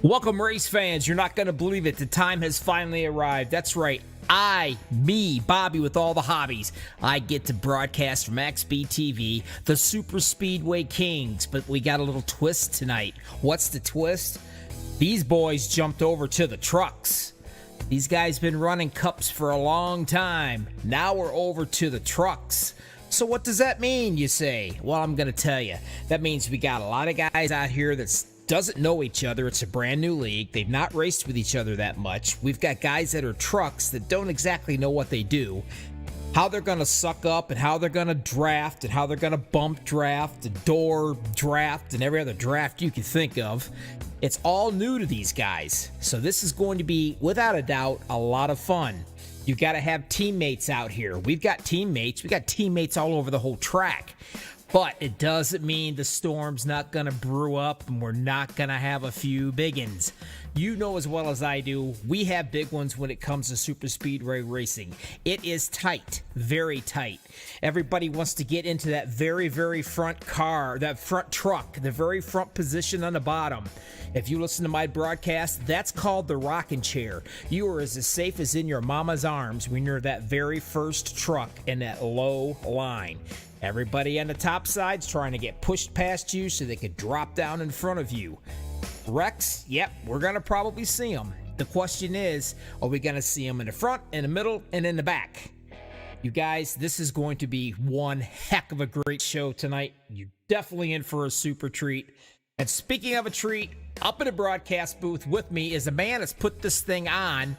Welcome, race fans. You're not going to believe it. The time has finally arrived. That's right. Me, Bobby with all the hobbies. I get to broadcast from MaxspeedTV, the Super Speedway Kings. But we got a little twist tonight. What's the twist? These boys jumped over to the trucks. These guys been running cups for a long time. Now we're over to the trucks. So what does that mean, you say? Well, I'm going to tell you. That means we got a lot of guys out here that doesn't know each other. It's a brand new league. They've not raced with each other that much. We've got guys that are trucks that don't exactly know what they do, how they're going to suck up and how they're going to draft and how they're going to bump draft and door draft and every other draft you can think of. It's all new to these guys. So this is going to be, without a doubt, a lot of fun. You got to have teammates out here. We've got teammates. We got teammates all over the whole track. But it doesn't mean the storm's not going to brew up and we're not going to have a few big ones. You know as well as I do, we have big ones when it comes to super speedway racing. It is tight, very tight. Everybody wants to get into that very, very front car, that front truck, the very front position on the bottom. If you listen to my broadcast, that's called the rocking chair. You are as safe as in your mama's arms when you're that very first truck in that low line. Everybody on the top side's trying to get pushed past you so they could drop down in front of you. Wrecks, yep, we're going to probably see them. The question is, are we going to see them in the front, in the middle, and in the back? You guys, this is going to be one heck of a great show tonight. You're definitely in for a super treat. And speaking of a treat, up in the broadcast booth with me is a man that's put this thing on,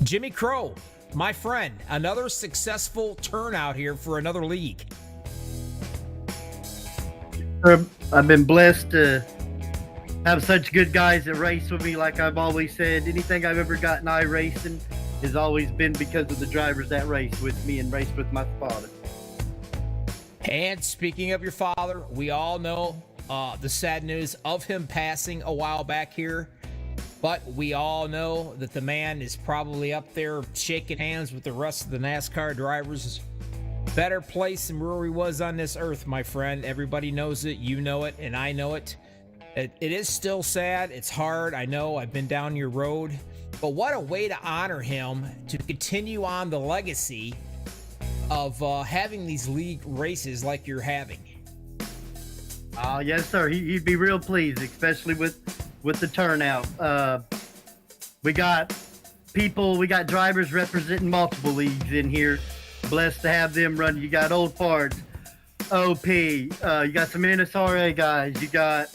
Jimmy Crow. My friend, another successful turnout here for another league. I've been blessed to have such good guys that race with me. Like I've always said, anything I've ever gotten iRacing has always been because of the drivers that race with me and race with my father. And speaking of your father, we all know the sad news of him passing a while back here. But we all know that the man is probably up there shaking hands with the rest of the NASCAR drivers. Better place than where he was on this earth, my friend. Everybody knows it. You know it, and I know it. It is still sad. It's hard. I know. I've been down your road. But what a way to honor him, to continue on the legacy of having these league races like you're having. Yes, sir. He'd be real pleased, especially with the turnout. We got drivers representing multiple leagues in here. Blessed to have them run. You got Old Parts, OP, you got some NSRA guys, you got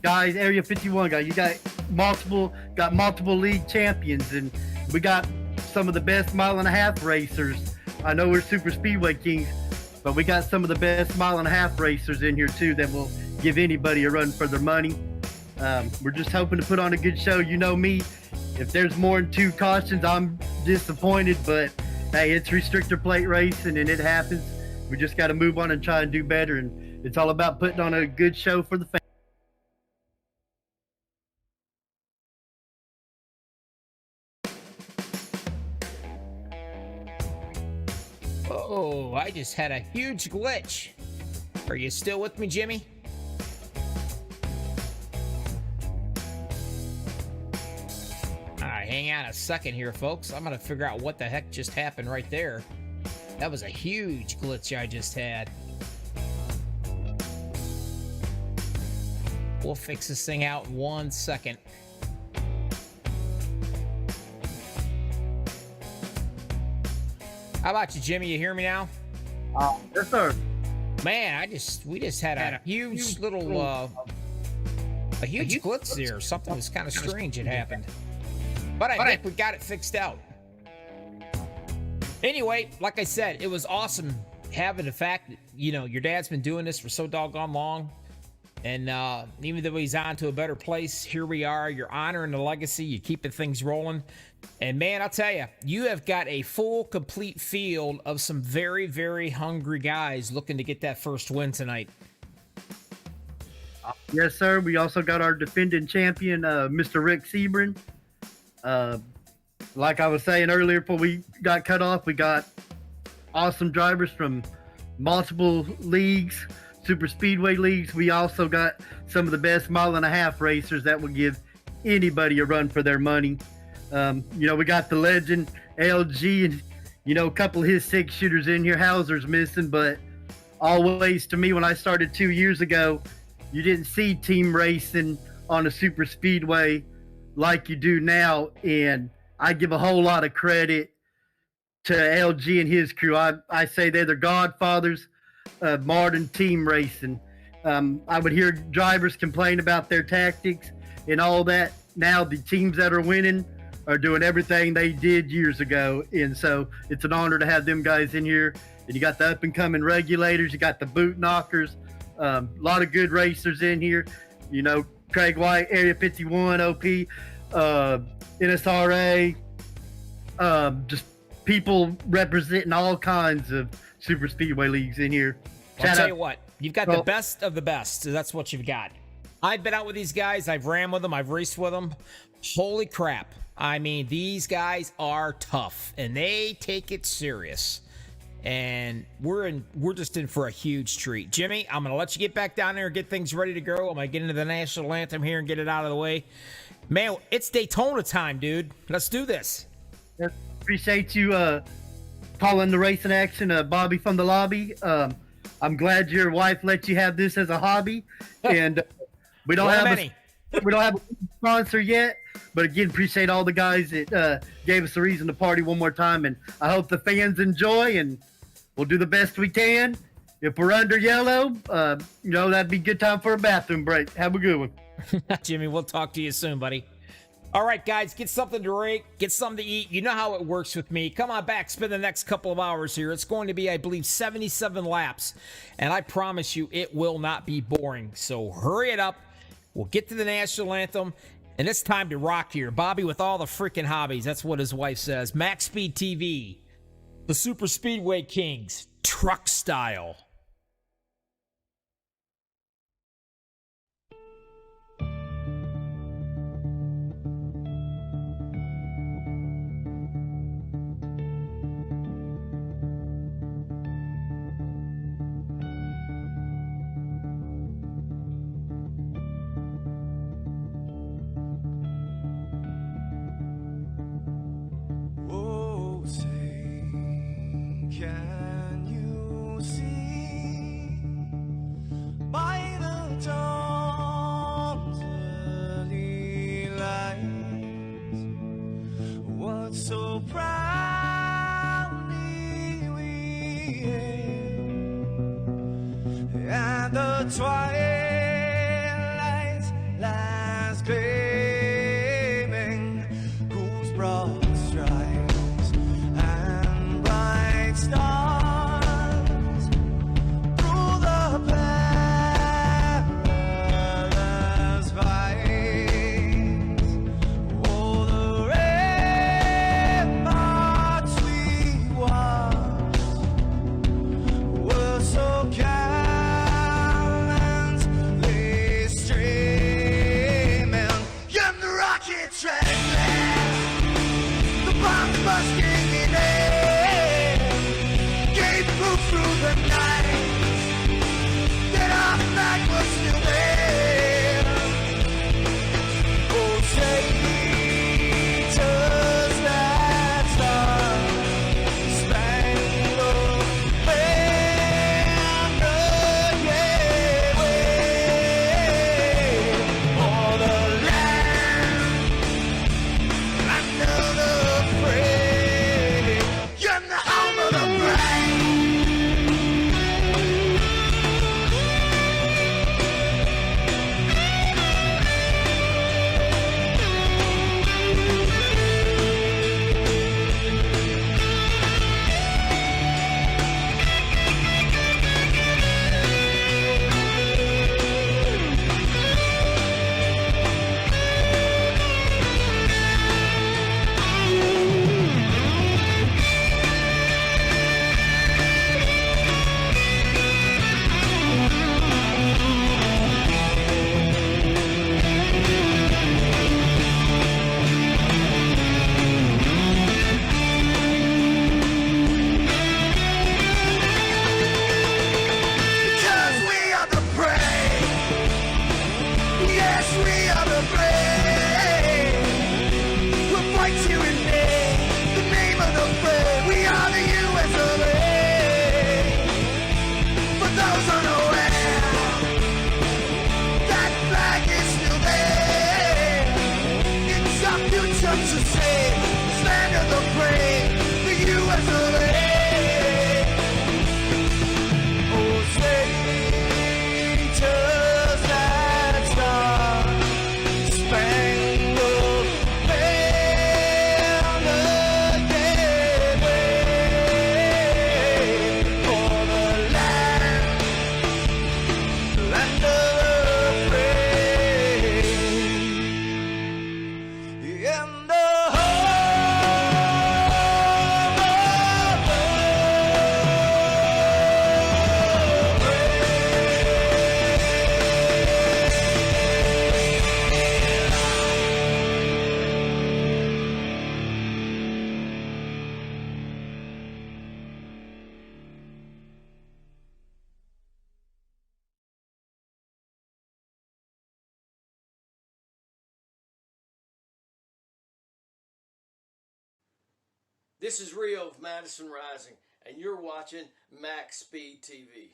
guys, Area 51 guys, you got multiple league champions, and we got some of the best mile-and-a-half racers. I know we're Super Speedway Kings, but we got some of the best mile-and-a-half racers in here too that will give anybody a run for their money. We're just hoping to put on a good show. You know me, if there's more than 2 cautions, I'm disappointed, but hey, it's restrictor plate racing and it happens. We just got to move on and try and do better, and it's all about putting on a good show for the fans. Oh, I just had a huge glitch. Are you still with me, Jimmy? Hang on a second here, folks. I'm going to figure out what the heck just happened right there. That was a huge glitch I just had. We'll fix this thing out in 1 second. How about you, Jimmy? You hear me now? Yes, sir. Man, we just had a huge little, a huge glitch there. Something was kind of strange had happened. But I think we got it fixed out. Anyway, like I said, it was awesome having the fact that, you know, your dad's been doing this for so doggone long. And even though he's on to a better place, here we are. You're honoring the legacy. You're keeping things rolling. And man, I'll tell you, you have got a full, complete field of some very, very hungry guys looking to get that first win tonight. Yes, sir. We also got our defending champion, Mr. Rick Sebring. Like I was saying earlier before we got cut off, we got awesome drivers from multiple leagues, super speedway leagues. We also got some of the best mile and a half racers that will give anybody a run for their money. We got the legend LG and, a couple of his 6-shooters in here. Hauser's missing, but always to me, when I started 2 years ago, you didn't see team racing on a super speedway like you do now. And I give a whole lot of credit to LG and his crew. I say they're the godfathers of modern team racing. I would hear drivers complain about their tactics and all that. Now the teams that are winning are doing everything they did years ago. And so it's an honor to have them guys in here. And you got the up and coming regulators, you got the boot knockers, a lot of good racers in here. Craig White, Area 51, OP, NSRA, just people representing all kinds of super speedway leagues in here. I'll tell you what, you've got the best of the best. So that's what you've got. I've been out with these guys. I've ran with them. I've raced with them. Holy crap. I mean, these guys are tough and they take it serious. And we're just in for a huge treat. Jimmy, I'm going to let you get back down there and get things ready to go. I'm going to get into the national anthem here and get it out of the way. Man, it's Daytona time, dude. Let's do this. Appreciate you calling the racing action, Bobby from the lobby. I'm glad your wife let you have this as a hobby. And we don't have a sponsor yet, but again, appreciate all the guys that gave us a reason to party one more time. And I hope the fans enjoy, and we'll do the best we can. If we're under yellow, that'd be a good time for a bathroom break. Have a good one. Jimmy, we'll talk to you soon, buddy. All right, guys, get something to drink, get something to eat. You know how it works with me. Come on back, spend the next couple of hours here. It's going to be, I believe, 77 laps, and I promise you it will not be boring. So hurry it up. We'll get to the national anthem, and it's time to rock here. Bobby with all the freaking hobbies. That's what his wife says. MaxspeedTV TV, the Super Speedway Kings, truck style. Can you see by the dawn's early light what so proudly we hailed at the twilight's last gleaming, whose broad stripes and bright stars through the perilous fight. Oh, the ramparts we watched were so gallantly streaming, and the rocket track, the bomb busting in air, gave proof through the night that our flag was still there. Oh, say does that star-spangled banner yet wave o'er the land under the free, and the home of the brave. This is Rio of Madison Rising, and you're watching Max Speed TV.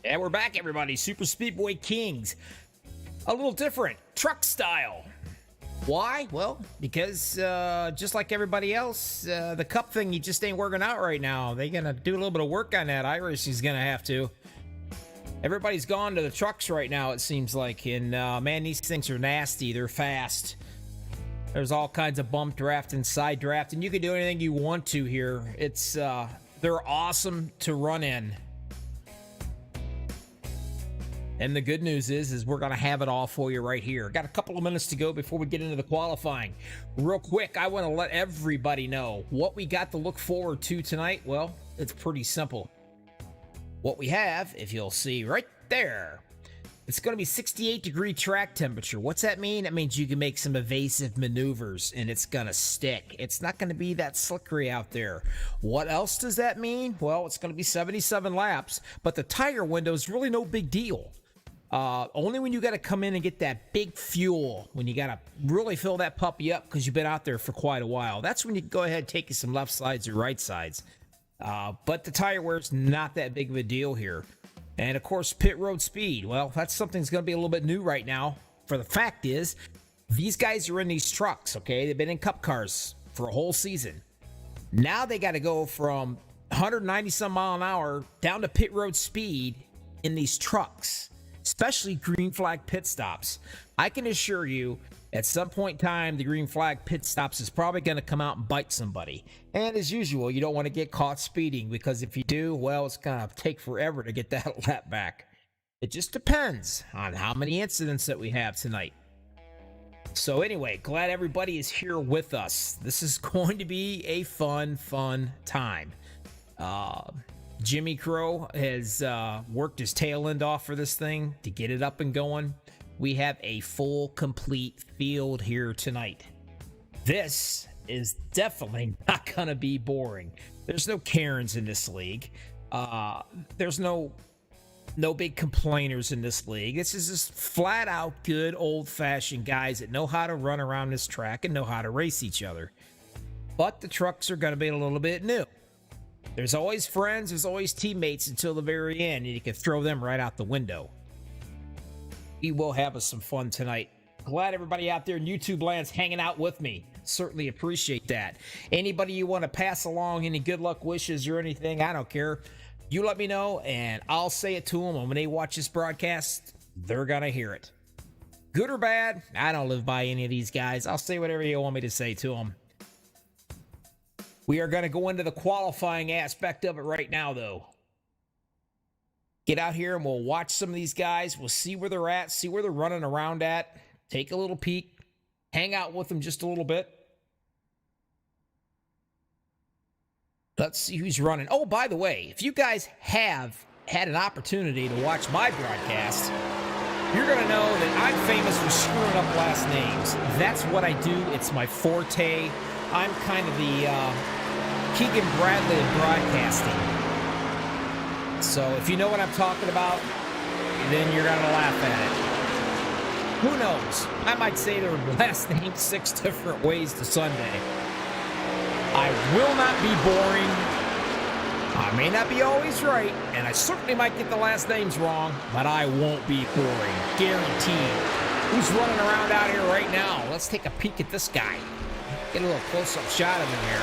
And we're back, everybody. Super Speedway Kings. A little different. Truck style. Why? Well, because just like everybody else, the cup thing, you just ain't working out right now. They're going to do a little bit of work on that. iRacing's going to have to. Everybody's gone to the trucks right now, it seems like. And, man, these things are nasty. They're fast. There's all kinds of bump draft and side draft, and you can do anything you want to here. It's they're awesome to run in. And the good news is we're going to have it all for you right here. Got a couple of minutes to go before we get into the qualifying. Real quick, I want to let everybody know what we got to look forward to tonight. Well, it's pretty simple. What we have, if you'll see right there, it's going to be 68-degree track temperature. What's that mean? That means you can make some evasive maneuvers, and it's going to stick. It's not going to be that slickery out there. What else does that mean? Well, it's going to be 77 laps, but the tire window is really no big deal. Only when you got to come in and get that big fuel, when you got to really fill that puppy up because you've been out there for quite a while. That's when you can go ahead and take you some left sides or right sides. But the tire wear's not that big of a deal here. And, of course, pit road speed. Well, that's something that's going to be a little bit new right now. For the fact is, these guys are in these trucks, okay? They've been in cup cars for a whole season. Now they got to go from 190-some mile an hour down to pit road speed in these trucks, especially green flag pit stops. I can assure you, at some point in time, the green flag pit stops is probably going to come out and bite somebody. And as usual, you don't want to get caught speeding, because if you do, well, it's going to take forever to get that lap back. It just depends on how many incidents that we have tonight. So anyway, glad everybody is here with us. This is going to be a fun time. Jimmy Crow has worked his tail end off for this thing to get it up and going. We have a full, complete field here tonight. This is definitely not going to be boring. There's no Karens in this league. There's no big complainers in this league. This is just flat out good old-fashioned guys that know how to run around this track and know how to race each other. But the trucks are going to be a little bit new. There's always friends, there's always teammates until the very end, and you can throw them right out the window. We will have us some fun tonight. Glad everybody out there in YouTube land's hanging out with me. Certainly appreciate that. Anybody you want to pass along any good luck wishes or anything, I don't care. You let me know, and I'll say it to them. And when they watch this broadcast, they're going to hear it. Good or bad, I don't live by any of these guys. I'll say whatever you want me to say to them. We are going to go into the qualifying aspect of it right now, though. Get out here and we'll watch some of these guys. We'll see where they're at, see where they're running around at. Take a little peek. Hang out with them just a little bit. Let's see who's running. Oh, by the way, if you guys have had an opportunity to watch my broadcast, you're going to know that I'm famous for screwing up last names. That's what I do. It's my forte. I'm kind of the Keegan Bradley of broadcasting. So if you know what I'm talking about, then you're going to laugh at it. Who knows? I might say their last name 6 different ways to Sunday. I will not be boring. I may not be always right, and I certainly might get the last names wrong, but I won't be boring. Guaranteed. Who's running around out here right now? Let's take a peek at this guy. Get a little close-up shot of him here.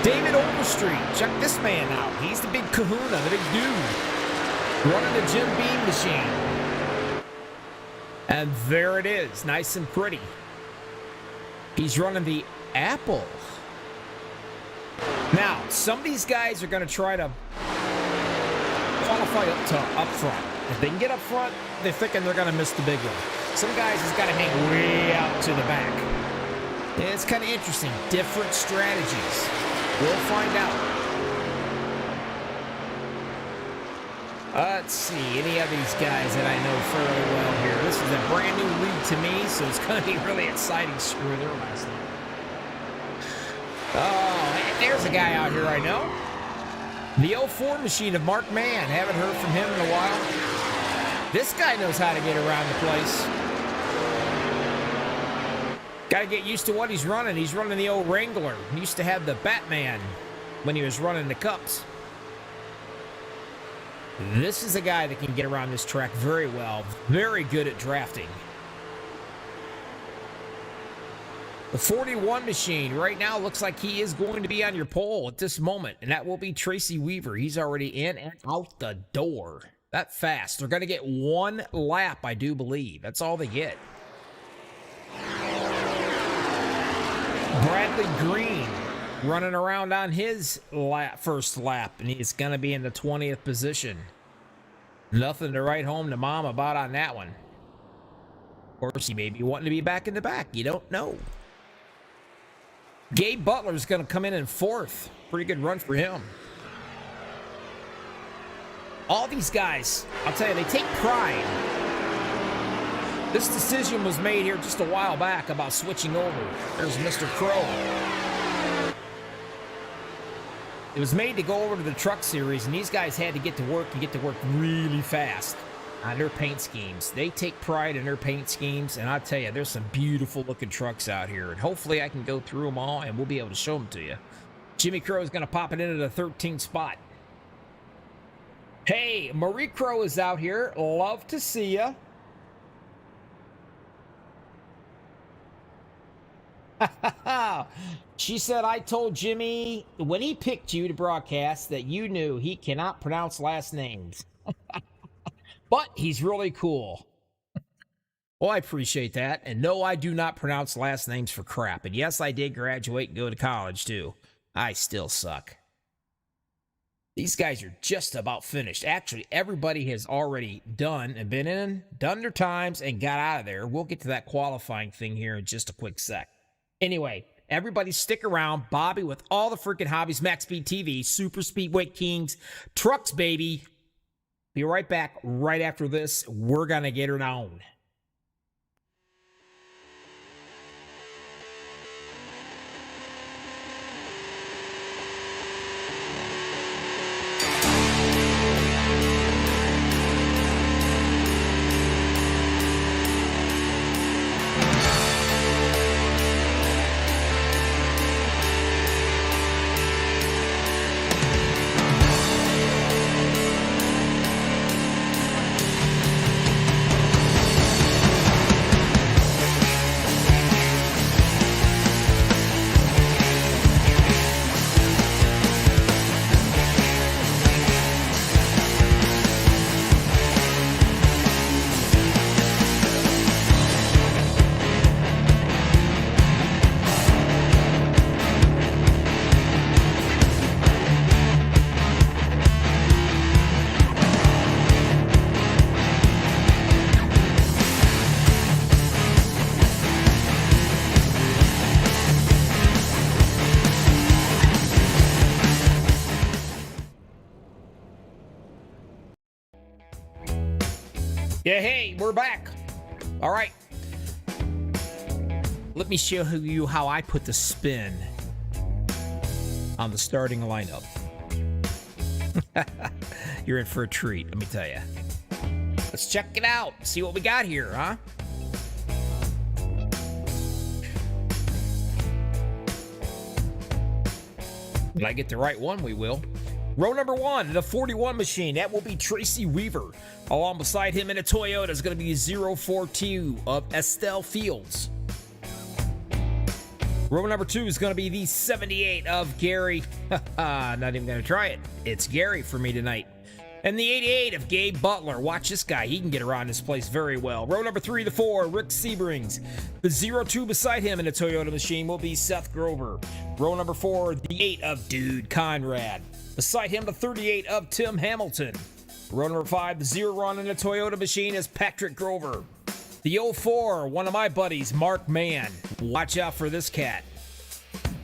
David Overstreet, check this man out. He's the big kahuna, the big dude, running the Jim Beam machine. And there it is, nice and pretty. He's running the Apple. Now, some of these guys are going to try to qualify up front. If they can get up front, they're thinking they're going to miss the big one. Some guys just got to hang way out to the back. And it's kind of interesting, different strategies. We'll find out. Let's see, any of these guys that I know fairly well here. This is a brand new league to me, so it's going to be really exciting. Screw their last name. Oh, there's a guy out here I know. The 04 machine of Mark Mann. Haven't heard from him in a while. This guy knows how to get around the place. Got to get used to what he's running. He's running the old Wrangler. He used to have the Batman when he was running the Cups. This is a guy that can get around this track very well. Very good at drafting. The 41 machine right now looks like he is going to be on your pole at this moment, and that will be Tracy Weaver. He's already in and out the door. That fast. They're going to get one lap, I do believe. That's all they get. Bradley Green running around on his first lap, and he's going to be in the 20th position. Nothing to write home to mom about on that one. Of course, he may be wanting to be back in the back. You don't know. Gabe Butler's going to come in 4th. Pretty good run for him. All these guys, I'll tell you, they take pride. This decision was made here just a while back about switching over. There's Mr. Crow. It was made to go over to the truck series, and these guys had to get to work and get to work really fast on their paint schemes. They take pride in their paint schemes, and I'll tell you, there's some beautiful looking trucks out here, and hopefully I can go through them all, and we'll be able to show them to you. Jimmy Crow is going to pop it into the 13th spot. Hey, Marie Crow is out here. Love to see ya. She said, I told Jimmy when he picked you to broadcast that you knew he cannot pronounce last names. But he's really cool. Well, I appreciate that. And no, I do not pronounce last names for crap. And yes, I did graduate and go to college too. I still suck. These guys are just about finished. Actually, everybody has already done and been in, done their times, and got out of there. We'll get to that qualifying thing here in just a quick sec. Anyway, everybody stick around. Bobby with all the freaking hobbies, Max Speed TV, Super Speedway Kings, trucks, baby. Be right back right after this. We're going to get her on. Yeah, hey, we're back. All right. Let me show you how I put the spin on the starting lineup. You're in for a treat, let me tell you. Let's check it out. See what we got here, huh? When I get the right one, we will. Row number 1, the 41 machine. That will be Tracy Weaver. Along beside him in a Toyota is going to be 042 of Estelle Fields. Row number 2 is going to be the 78 of Gary. Not even going to try it. It's Gary for me tonight. And the 88 of Gabe Butler. Watch this guy. He can get around this place very well. Row number 3, the 4, Rick Sebrings. The 02 beside him in a Toyota machine will be Seth Grover. Row number 4, the 8 of Dude Conrad. Beside him, the 38 of Tim Hamilton. Row number 5, the 0 run in a Toyota machine is Patrick Grover. The 04, one of my buddies, Mark Mann. Watch out for this cat.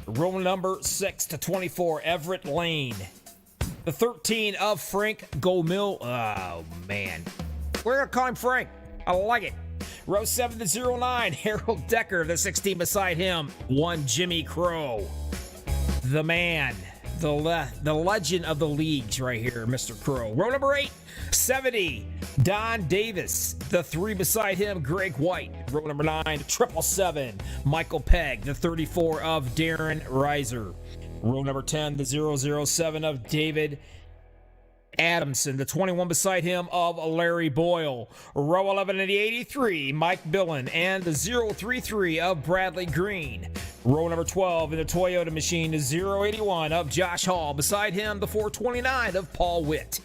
Row number 6 to 24, Everett Lane. The 13 of Frank Gomil. Oh, man. We're going to call him Frank. I like it. Row 7 to 09, Harold Decker. The 16 beside him, one Jimmy Crow. The man. the legend of the leagues right here, Mr. Crow. Row number 8, 70, Don Davis. The 3 beside him, Greg White. Row number 9, 777, Michael Pegg. The 34 of Darren Reiser. Row number 10, the 007 of David Adamson. The 21 beside him of Larry Boyle. Row 11 in the 83, Mike Billen. And the 033 of Bradley Green. Row number 12 in the Toyota machine, the 081 of Josh Hall. Beside him, the 429 of Paul Witt.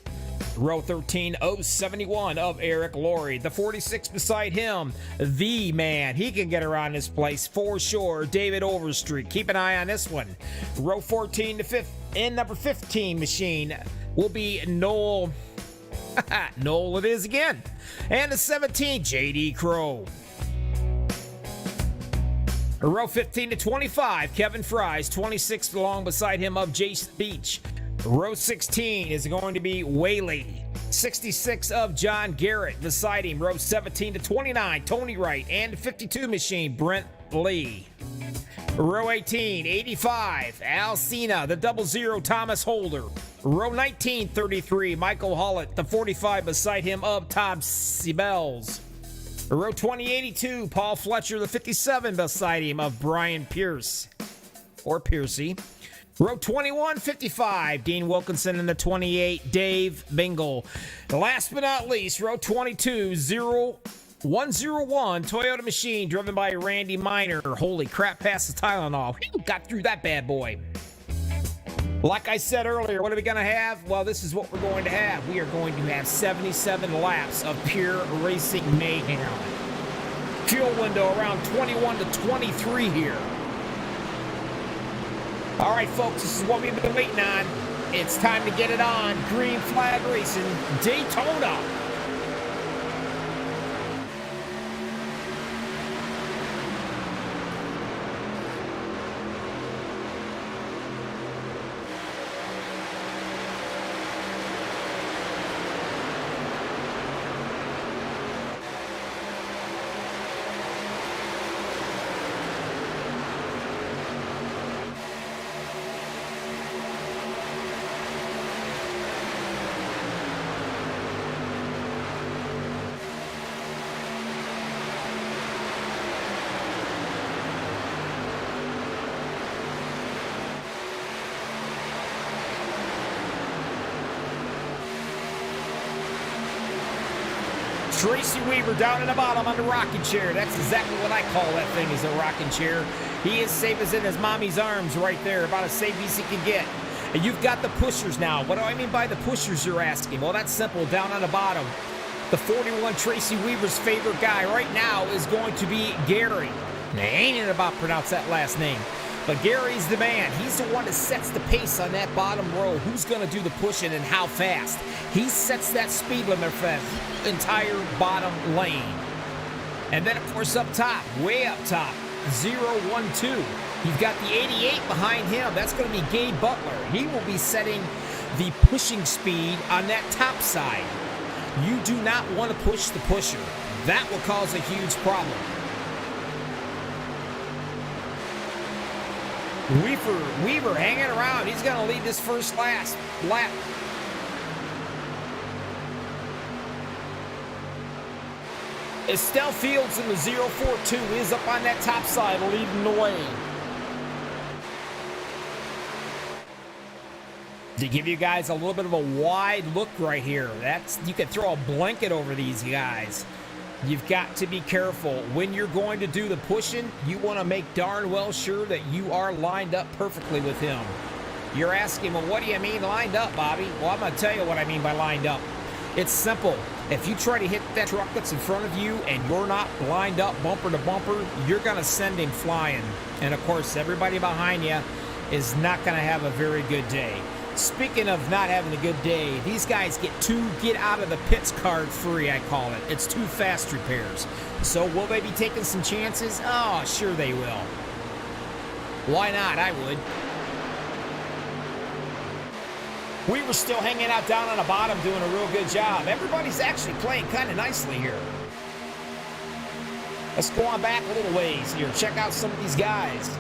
Row 13, 071 of Eric Laurie. The 46 beside him, the man. He can get around this place for sure, David Overstreet. Keep an eye on this one. Row 14 to 5 in number 15 machine will be Noel. Noel it is again. And the 17, J.D. Crow. Row 15 to 25, Kevin Fries. 26 along beside him of Jason Beach. Row 16 is going to be Whaley. 66 of John Garrett beside him. Row 17 to 29, Tony Wright. And 52 machine, Brent Lee. Row 18, 85, Al Cena. The 00, Thomas Holder. Row 19, 33, Michael Hollett. The 45 beside him of Todd Siebels. Row 20, 82, Paul Fletcher. The 57 beside him of Brian Pierce, or Piercy. Row 21, 55, Dean Wilkinson. And the 28, Dave Bingle. Last but not least, row 22, 101, Toyota machine, driven by Randy Miner. Holy crap, past the Tylenol. Whew, got through that bad boy. Like I said earlier, what are we going to have? Well, this is what we're going to have. We are going to have 77 laps of pure racing mayhem. Fuel window around 21 to 23 here. All right, folks, this is what we've been waiting on. It's time to get it on. Green Flag Racing, Daytona. Tracy Weaver down in the bottom on the rocking chair. That's exactly what I call that thing, is a rocking chair. He is safe as in his mommy's arms right there, about as safe as he can get. And you've got the pushers now. What do I mean by the pushers, you're asking? Well, that's simple. Down on the bottom, the 41 Tracy Weaver's favorite guy right now is going to be Gary. Now, ain't it about pronounce that last name. But Gary's the man. He's the one that sets the pace on that bottom row. Who's going to do the pushing and how fast? He sets that speed limit for that entire bottom lane. And then, of course, up top, way up top, 012. You've got the 88 behind him. That's going to be Gabe Butler. He will be setting the pushing speed on that top side. You do not want to push the pusher. That will cause a huge problem. Weaver hanging around. He's going to lead this first lap. Estelle Fields in the 042 is up on that top side leading the way. To give you guys a little bit of a wide look right here. You can throw a blanket over these guys. You've got to be careful. When you're going to do the pushing, you want to make darn well sure that you are lined up perfectly with him. You're asking, well, what do you mean lined up, Bobby? Well, I'm going to tell you what I mean by lined up. It's simple. If you try to hit that truck that's in front of you and you're not lined up bumper to bumper, you're going to send him flying. And, of course, everybody behind you is not going to have a very good day. Speaking of not having a good day, these guys get out of the pits card free, I call it. It's too fast repairs. So will they be taking some chances? Oh, sure they will. Why not? I would. We were still hanging out down on the bottom doing a real good job. Everybody's actually playing kind of nicely here. Let's go on back a little ways here. Check out some of these guys.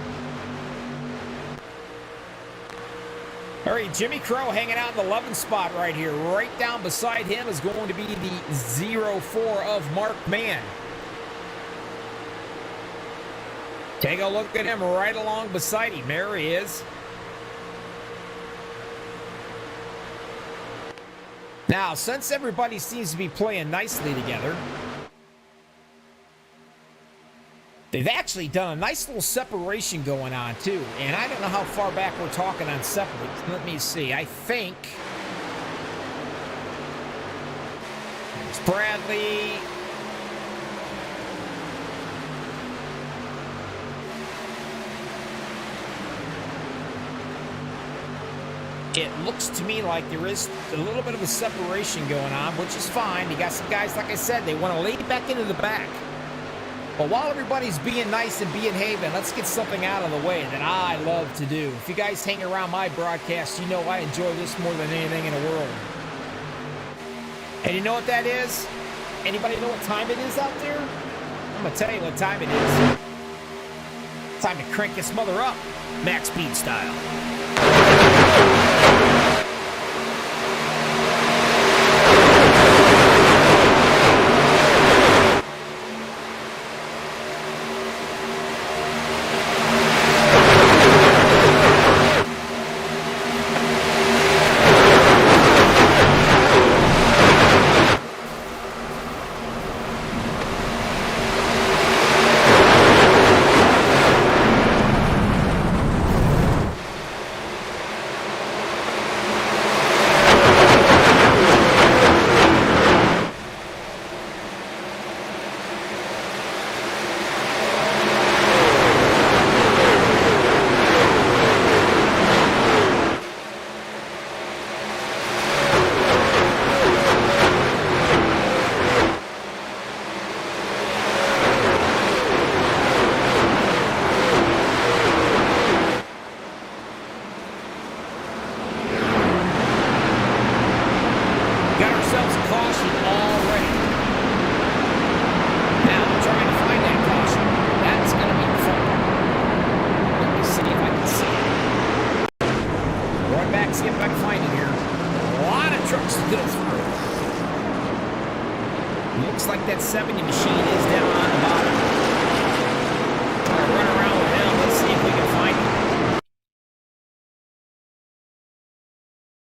All right, Jimmy Crow hanging out in the 11th spot right here. Right down beside him is going to be the 04 of Mark Mann. Take a look at him right along beside him. There he is. Now, since everybody seems to be playing nicely together, they've actually done a nice little separation going on, too. And I don't know how far back we're talking on separate. Let me see. I think it's Bradley. It looks to me like there is a little bit of a separation going on, which is fine. You got some guys, like I said, they want to lay back into the back. But while everybody's being nice and being haven, let's get something out of the way that I love to do. If you guys hang around my broadcast, you know I enjoy this more than anything in the world. And you know what that is? Anybody know what time it is out there? I'm going to tell you what time it is. Time to crank this mother up, Max Speed style.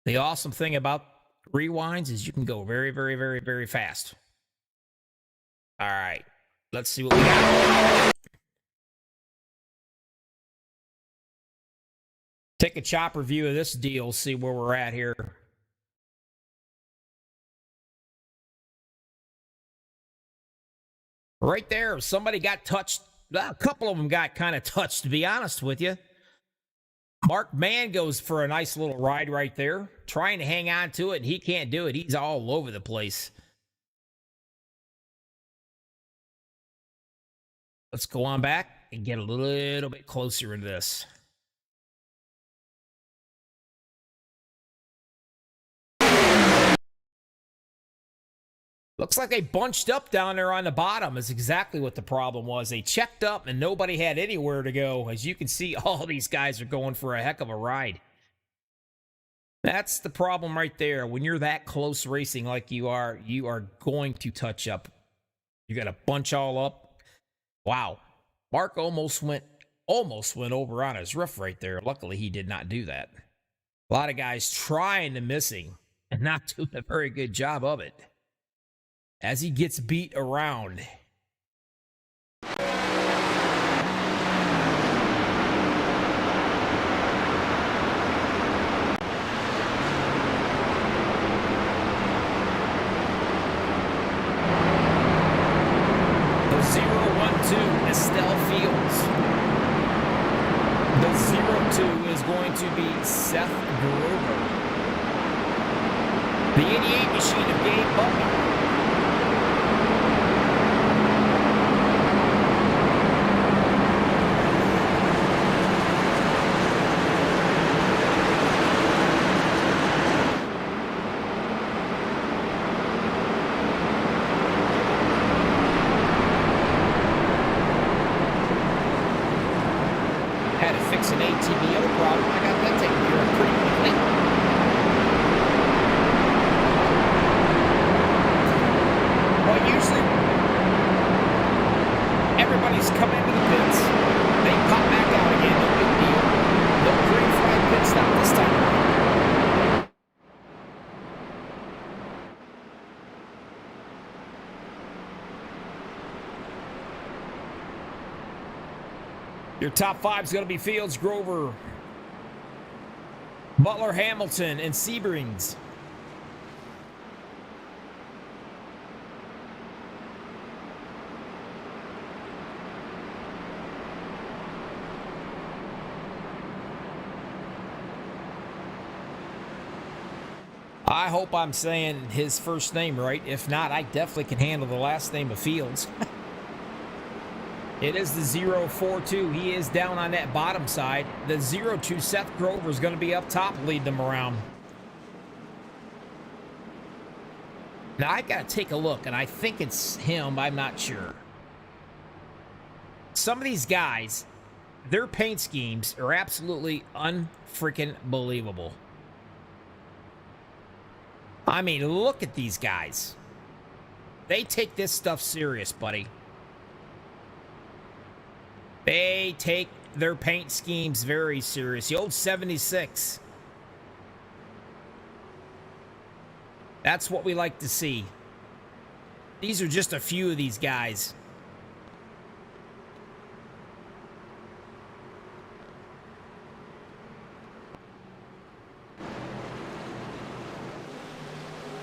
The awesome thing about rewinds is you can go very, very, very, very fast. All right, let's see what we got. Take a chopper view of this deal, see where we're at here. Right there, somebody got touched. A couple of them got kind of touched, to be honest with you. Mark Mann goes for a nice little ride right there, trying to hang on to it, and he can't do it. He's all over the place. Let's go on back and get a little bit closer into this. Looks like they bunched up down there on the bottom is exactly what the problem was. They checked up and nobody had anywhere to go. As you can see, all these guys are going for a heck of a ride. That's the problem right there. When you're that close racing like you are going to touch up. You got to bunch all up. Wow. Mark almost went over on his roof right there. Luckily, he did not do that. A lot of guys trying to missing and not doing a very good job of it. As he gets beat around. The 0-1-2, Estelle Fields. The 0-2 is going to be Seth Gruber. The 88 machine of Gabe Butler. Had to fix an ATVO problem. I got that taken care of pretty quickly. Well, usually everybody's come into the pits. They pop back out again. No big deal. No green flag pit stop this time around. Your top 5 is going to be Fields, Grover, Butler, Hamilton, and Sebrings. I hope I'm saying his first name right. If not, I definitely can handle the last name of Fields. It is the 042. He is down on that bottom side. The 02 Seth Grover is going to be up top leading them around. Now I got to take a look, and I think it's him. I'm not sure. Some of these guys, their paint schemes are absolutely unfreaking believable. I mean, look at these guys. They take this stuff serious, buddy. They take their paint schemes very serious. The old 76. That's what we like to see. These are just a few of these guys.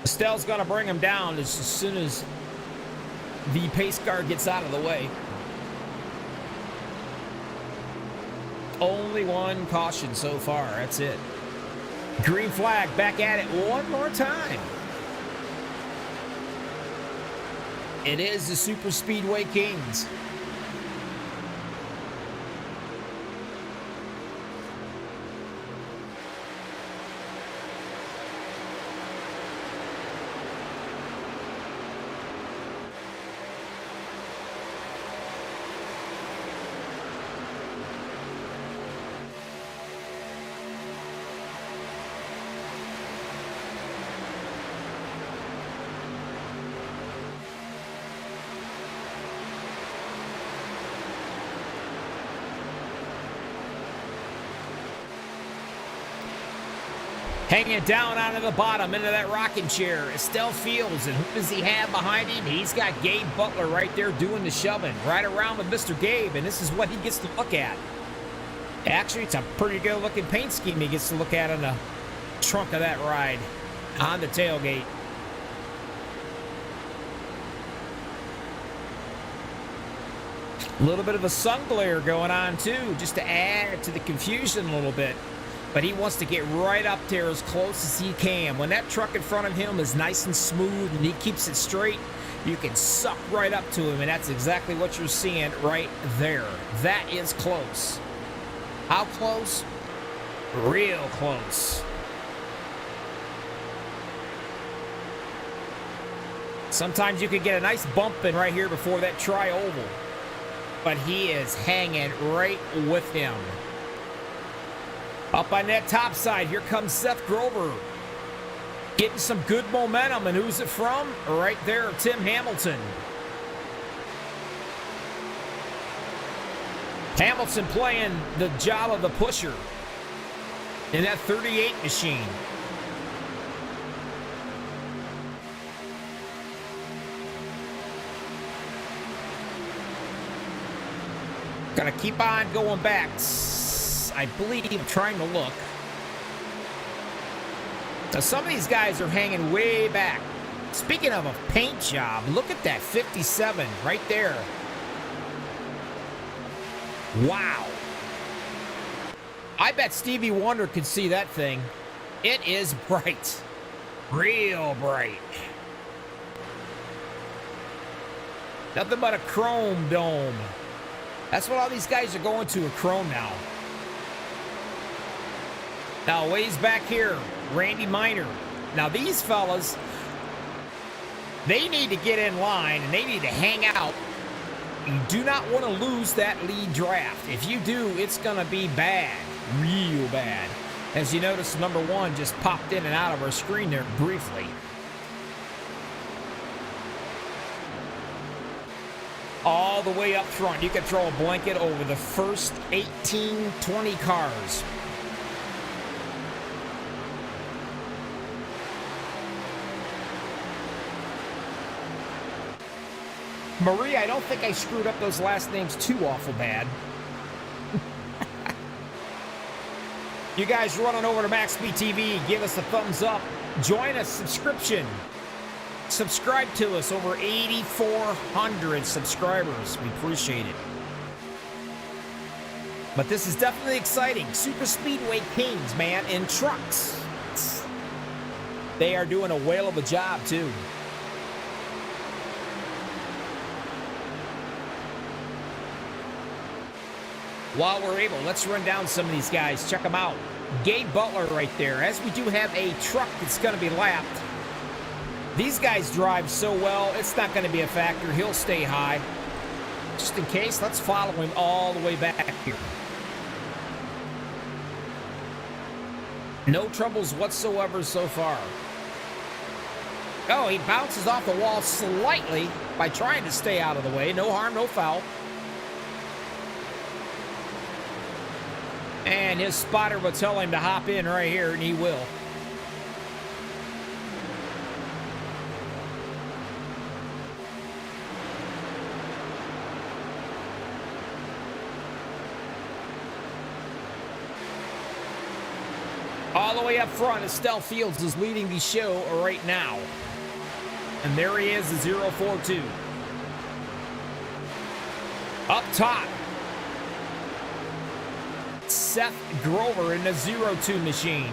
Estelle's going to bring him down as soon as the pace car gets out of the way. Only one caution so far. That's it. Green flag. Back at it one more time. It is the Super Speedway Kings. Hanging down onto the bottom into that rocking chair, Estelle Fields. And who does he have behind him? He's got Gabe Butler right there doing the shoving. Right around with Mr. Gabe, and this is what he gets to look at. Actually, it's a pretty good looking paint scheme he gets to look at on the trunk of that ride on the tailgate. A little bit of a sun glare going on too, just to add to the confusion a little bit. But he wants to get right up there as close as he can. When that truck in front of him is nice and smooth and he keeps it straight, you can suck right up to him, and that's exactly what you're seeing right there. That is close. How close? Real close. Sometimes you can get a nice bump in right here before that tri-oval. But he is hanging right with him. Up on that top side, here comes Seth Grover. Getting some good momentum, and who's it from? Right there, Tim Hamilton. Hamilton playing the job of the pusher in that 38 machine. Gonna keep on going back. I believe I'm trying to look. Now, some of these guys are hanging way back. Speaking of a paint job, look at that 57 right there. Wow. I bet Stevie Wonder could see that thing. It is bright. Real bright. Nothing but a chrome dome. That's what all these guys are going to, a chrome now. Now, ways back here, Randy Miner. Now, these fellas, they need to get in line, and they need to hang out You do not want to lose that lead draft. If you do, it's going to be bad, real bad. As you notice, number 1 just popped in and out of our screen there briefly. All the way up front, you can throw a blanket over the first 18, 20 cars. Marie, I don't think I screwed up those last names too awful bad. You guys running over to MaxspeedTV, give us a thumbs up. Join us, subscription. Subscribe to us, over 8,400 subscribers. We appreciate it. But this is definitely exciting. Super Speedway Kings, man, in trucks. They are doing a whale of a job, too. While we're able, let's run down some of these guys. Check them out. Gabe Butler right there. As we do have a truck that's going to be lapped. These guys drive so well, it's not going to be a factor. He'll stay high. Just in case, let's follow him all the way back here. No troubles whatsoever so far. Oh, he bounces off the wall slightly by trying to stay out of the way. No harm, no foul. And his spotter will tell him to hop in right here, and he will. All the way up front, Estelle Fields is leading the show right now. And there he is, the 042. Up top, Seth Grover in the 02 machine.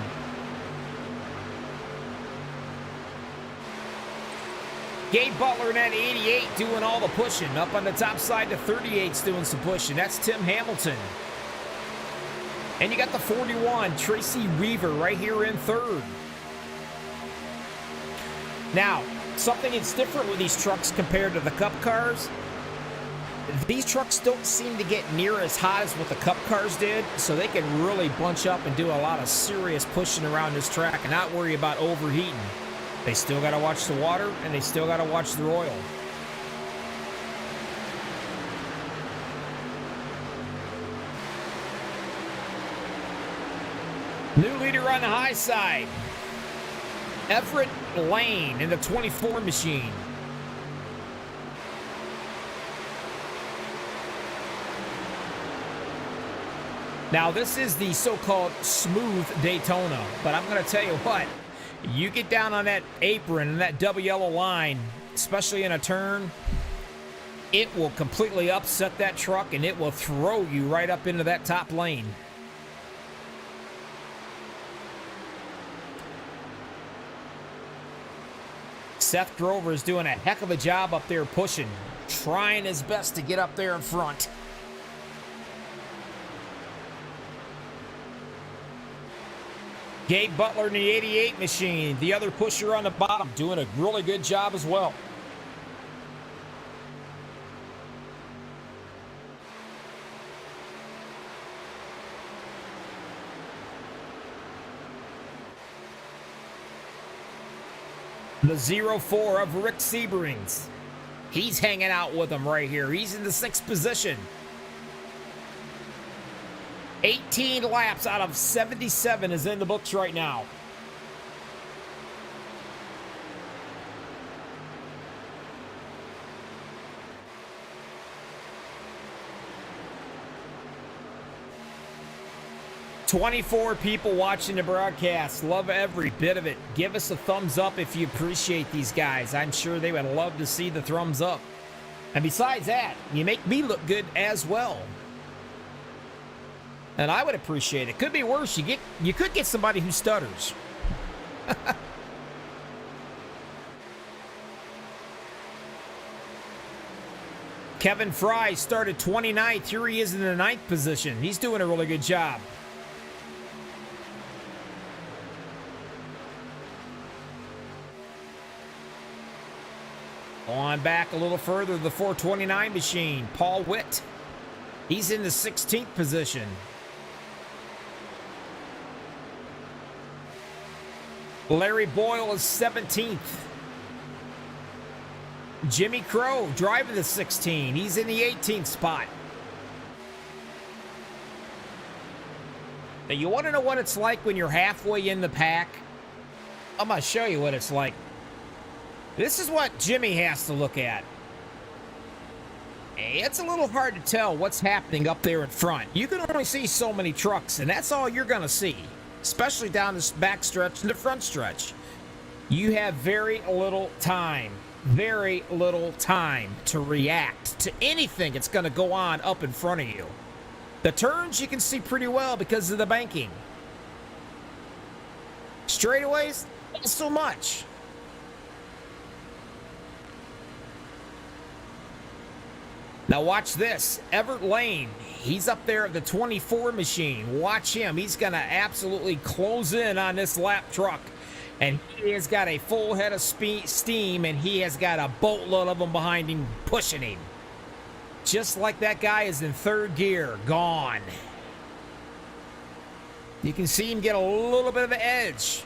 Gabe Butler in that 88 doing all the pushing. Up on the top side, the 38's doing some pushing. That's Tim Hamilton. And you got the 41, Tracy Weaver, right here in third. Now, something that's different with these trucks compared to the Cup cars, these trucks don't seem to get near as hot as what the Cup cars did, so they can really bunch up and do a lot of serious pushing around this track and not worry about overheating. They still got to watch the water, and they still got to watch the oil. New leader on the high side, Everett Lane in the 24 machine. Now, this is the so-called smooth Daytona, but I'm going to tell you what, you get down on that apron and that double yellow line, especially in a turn, it will completely upset that truck and it will throw you right up into that top lane. Seth Grover is doing a heck of a job up there pushing, trying his best to get up there in front. Gabe Butler in the 88 machine, the other pusher on the bottom, doing a really good job as well. The 04 of Rick Seberings. He's hanging out with them right here. He's in the 6th position. 18 laps out of 77 is in the books right now. "24 people watching the broadcast. Love every bit of it. Give us a thumbs up if you appreciate these guys. I'm sure they would love to see the thumbs up. And besides that, you make me look good as well. And I would appreciate it. Could be worse. You could get somebody who stutters. Kevin Fry started 29th. Here he is in the 9th position. He's doing a really good job. On back a little further, the 429 machine, Paul Witt. He's in the 16th position. Larry Boyle is 17th. Jimmy Crow driving the 16. He's in the 18th spot. Now, you want to know what it's like when you're halfway in the pack? I'm going to show you what it's like. This is what Jimmy has to look at. It's a little hard to tell what's happening up there in front. You can only see so many trucks, and that's all you're going to see, especially down this back stretch and the front stretch. You have very little time to react to anything that's going to go on up in front of you. The turns you can see pretty well because of the banking. Straightaways, not so much. Now watch this. Everett Lane, he's up there at the 24 machine. Watch him. He's going to absolutely close in on this lap truck. And he has got a full head of steam, and he has got a boatload of them behind him pushing him. Just like that guy is in third gear, gone. You can see him get a little bit of an edge.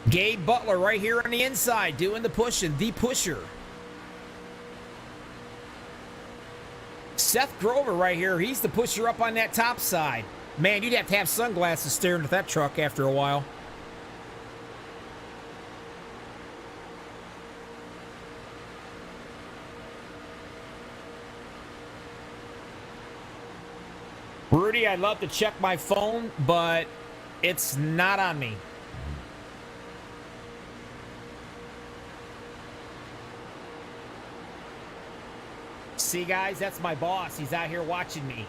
Gabe Butler right here on the inside doing the pushing, the pusher. Seth Grover right here, he's the pusher up on that top side. Man, you'd have to have sunglasses staring at that truck after a while. Rudy, I'd love to check my phone, but it's not on me. See, guys, that's my boss. He's out here watching me.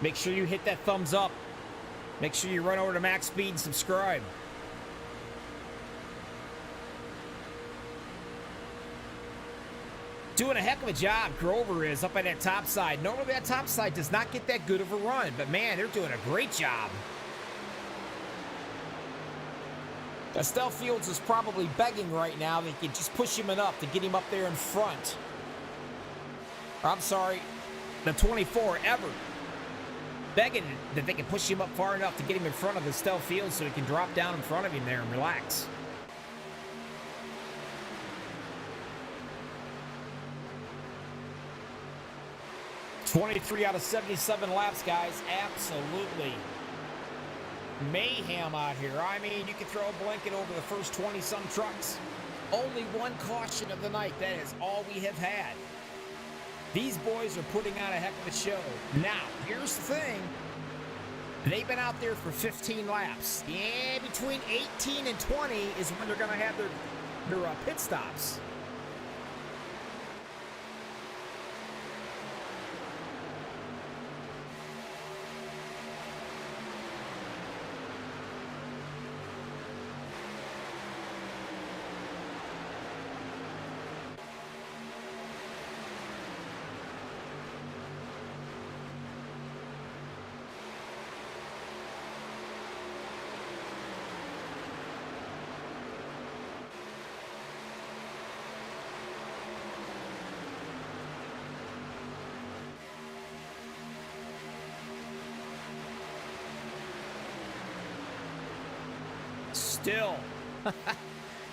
Make sure you hit that thumbs up. Make sure you run over to Max Speed and subscribe. Doing a heck of a job, Grover is up at that top side. Normally that top side does not get that good of a run, but man, they're doing a great job. Estelle Fields is probably begging right now they can just push him enough to get him up there in front. Or, I'm sorry, the 24, Everett. Begging that they can push him up far enough to get him in front of Estelle Fields so he can drop down in front of him there and relax. $23 out of 77 laps, guys. Absolutely mayhem out here. I mean, you can throw a blanket over the first 20-some trucks. Only one caution of the night. That is all we have had. These boys are putting on a heck of a show. Now, here's the thing. They've been out there for 15 laps. Yeah, between 18 and 20 is when they're going to have their pit stops. Still,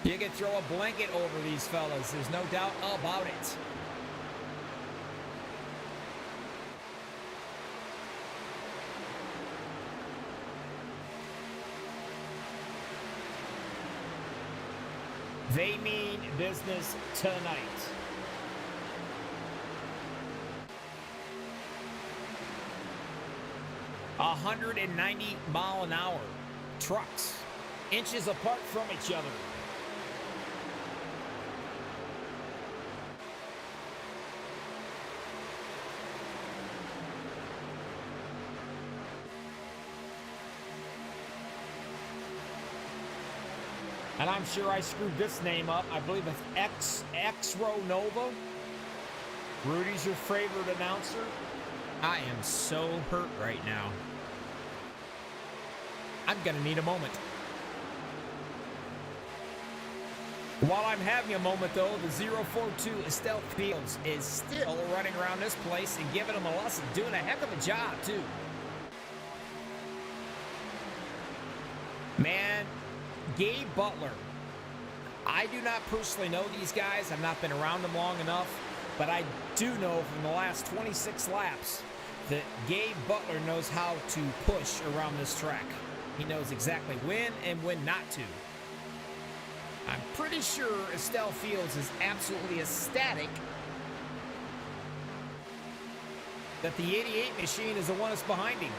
you can throw a blanket over these fellas. There's no doubt about it. They mean business tonight. A 190-mile-an-hour trucks. Inches apart from each other. And I'm sure I screwed this name up. I believe it's X-Ro Nova. Rudy's your favorite announcer. I am so hurt right now. I'm gonna need a moment. While I'm having a moment, though, the 042 Estelle Fields is still running around this place and giving them a lesson, doing a heck of a job, too. Man, Gabe Butler. I do not personally know these guys. I've not been around them long enough, but I do know from the last 26 laps that Gabe Butler knows how to push around this track. He knows exactly when and when not to. I'm pretty sure Estelle Fields is absolutely ecstatic that the 88 machine is the one that's behind him.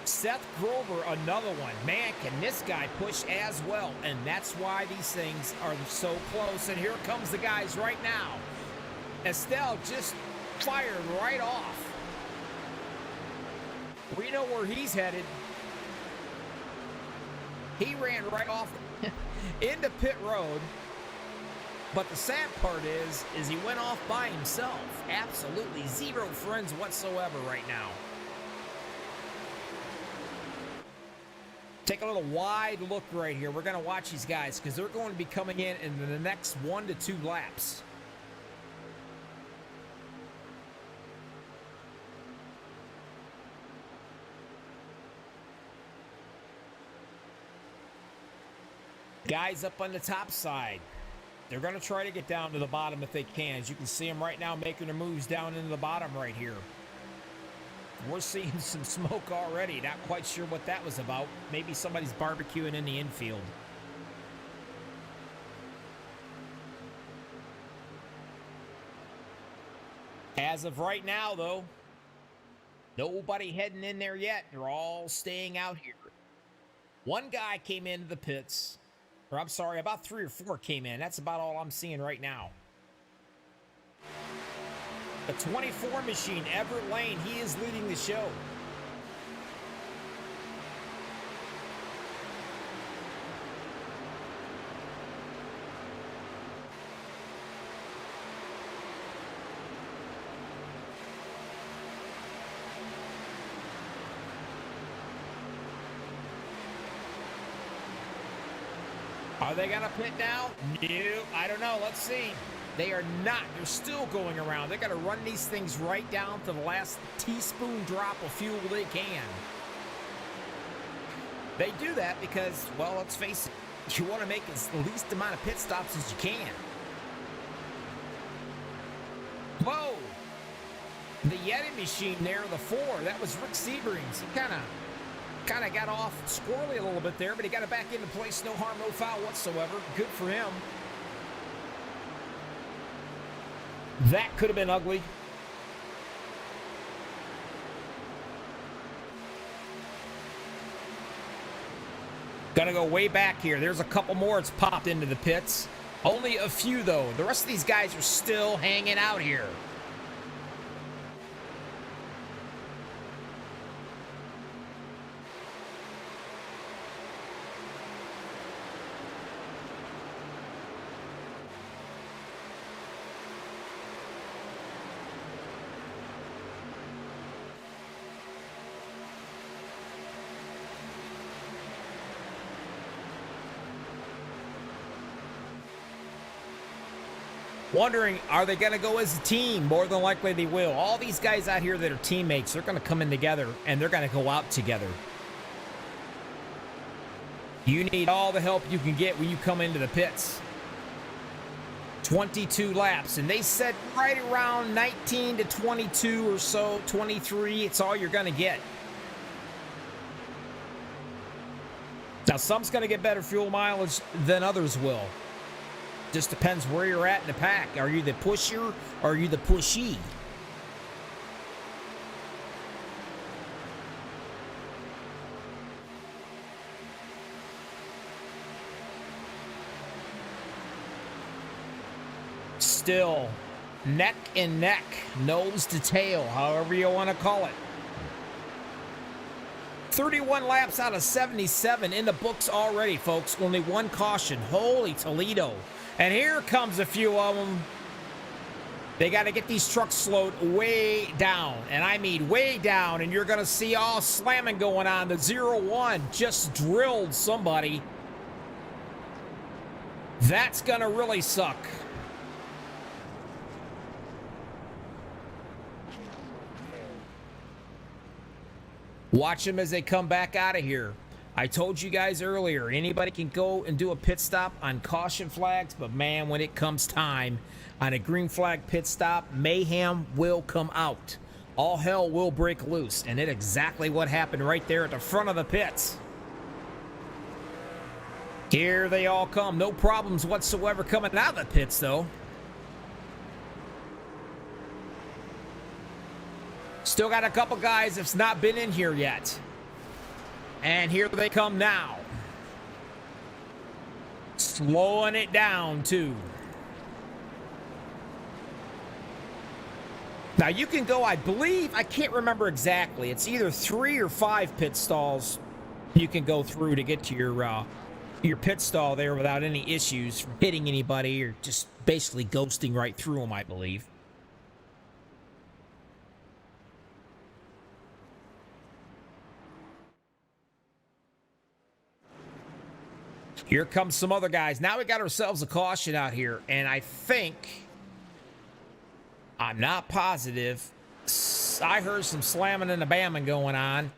Seth Grover, another one. Man, can this guy push as well? And that's why these things are so close. And here comes the guys right now. Estelle just fired right off. We know where he's headed. He ran right off into pit road. But the sad part is he went off by himself. Absolutely zero friends whatsoever right now. Take a little wide look right here. We're going to watch these guys because they're going to be coming in the next 1 to 2 laps. Guys up on the top side. They're going to try to get down to the bottom if they can. As you can see them right now making their moves down into the bottom right here. We're seeing some smoke already. Not quite sure what that was about. Maybe somebody's barbecuing in the infield. As of right now, though, nobody heading in there yet. They're all staying out here. One guy came into the pits. Or I'm sorry, about 3 or 4 came in. That's about all I'm seeing right now. The 24 machine, Everett Lane, he is leading the show. Are they going to pit now? No, I don't know. Let's see. They are not. They're still going around. They're going to run these things right down to the last teaspoon drop of fuel they can. They do that because, well, let's face it, you want to make the least amount of pit stops as you can. Whoa! The Yeti machine there, the 4, that was Rick Sebrings. He kind of got off squirrely a little bit there, but he got it back into place. No harm, no foul whatsoever. Good for him. That could have been ugly. Gonna go way back here. There's a couple more that's popped into the pits. Only a few, though. The rest of these guys are still hanging out here. Wondering, are they going to go as a team? More than likely they will. All these guys out here that are teammates, they're going to come in together, and they're going to go out together. You need all the help you can get when you come into the pits. 22 laps, and they said right around 19 to 22 or so, 23, it's all you're going to get. Now, some's going to get better fuel mileage than others will. Just depends where you're at in the pack. Are you the pusher or are you the pushee? Still neck and neck, nose to tail, however you want to call it. 31 laps out of 77 in the books already, folks. Only one caution. Holy Toledo. And here comes a few of them. They got to get these trucks slowed way down, and I mean way down, and you're going to see all slamming going on. The 0-1 just drilled somebody. That's going to really suck. Watch them as they come back out of here. I told you guys earlier, anybody can go and do a pit stop on caution flags, but man, when it comes time on a green flag pit stop, mayhem will come out. All hell will break loose, and it's exactly what happened right there at the front of the pits. Here they all come. No problems whatsoever coming out of the pits, though. Still got a couple guys that's not been in here yet. And here they come now. Slowing it down, too. Now, you can go, I believe, I can't remember exactly. It's either 3 or 5 pit stalls you can go through to get to your pit stall there without any issues from hitting anybody or just basically ghosting right through them, I believe. Here comes some other guys. Now we got ourselves a caution out here, and I think, I'm not positive, I heard some slamming and a bamming going on.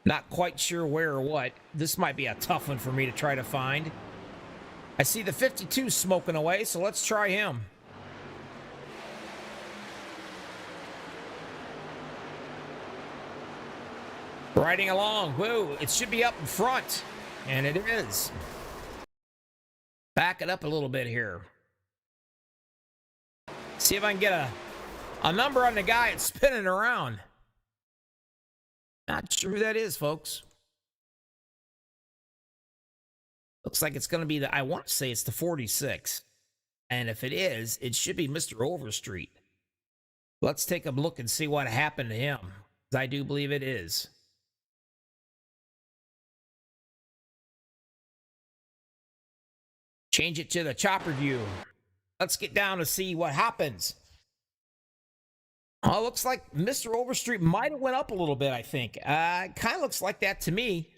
Not quite sure where or what. This might be a tough one for me to try to find. I see the 52 smoking away, so let's try him. Riding along. Whoa, it should be up in front, and it is. Back it up a little bit here. See if I can get a number on the guy that's spinning around. Not sure who that is, folks. Looks like it's going to be the, I want to say it's the 46. And if it is, it should be Mr. Overstreet. Let's take a look and see what happened to him. I do believe it is. Change it to the chopper view. Let's get down to see what happens. Oh, looks like Mr. Overstreet might have went up a little bit, I think. It kind of looks like that to me.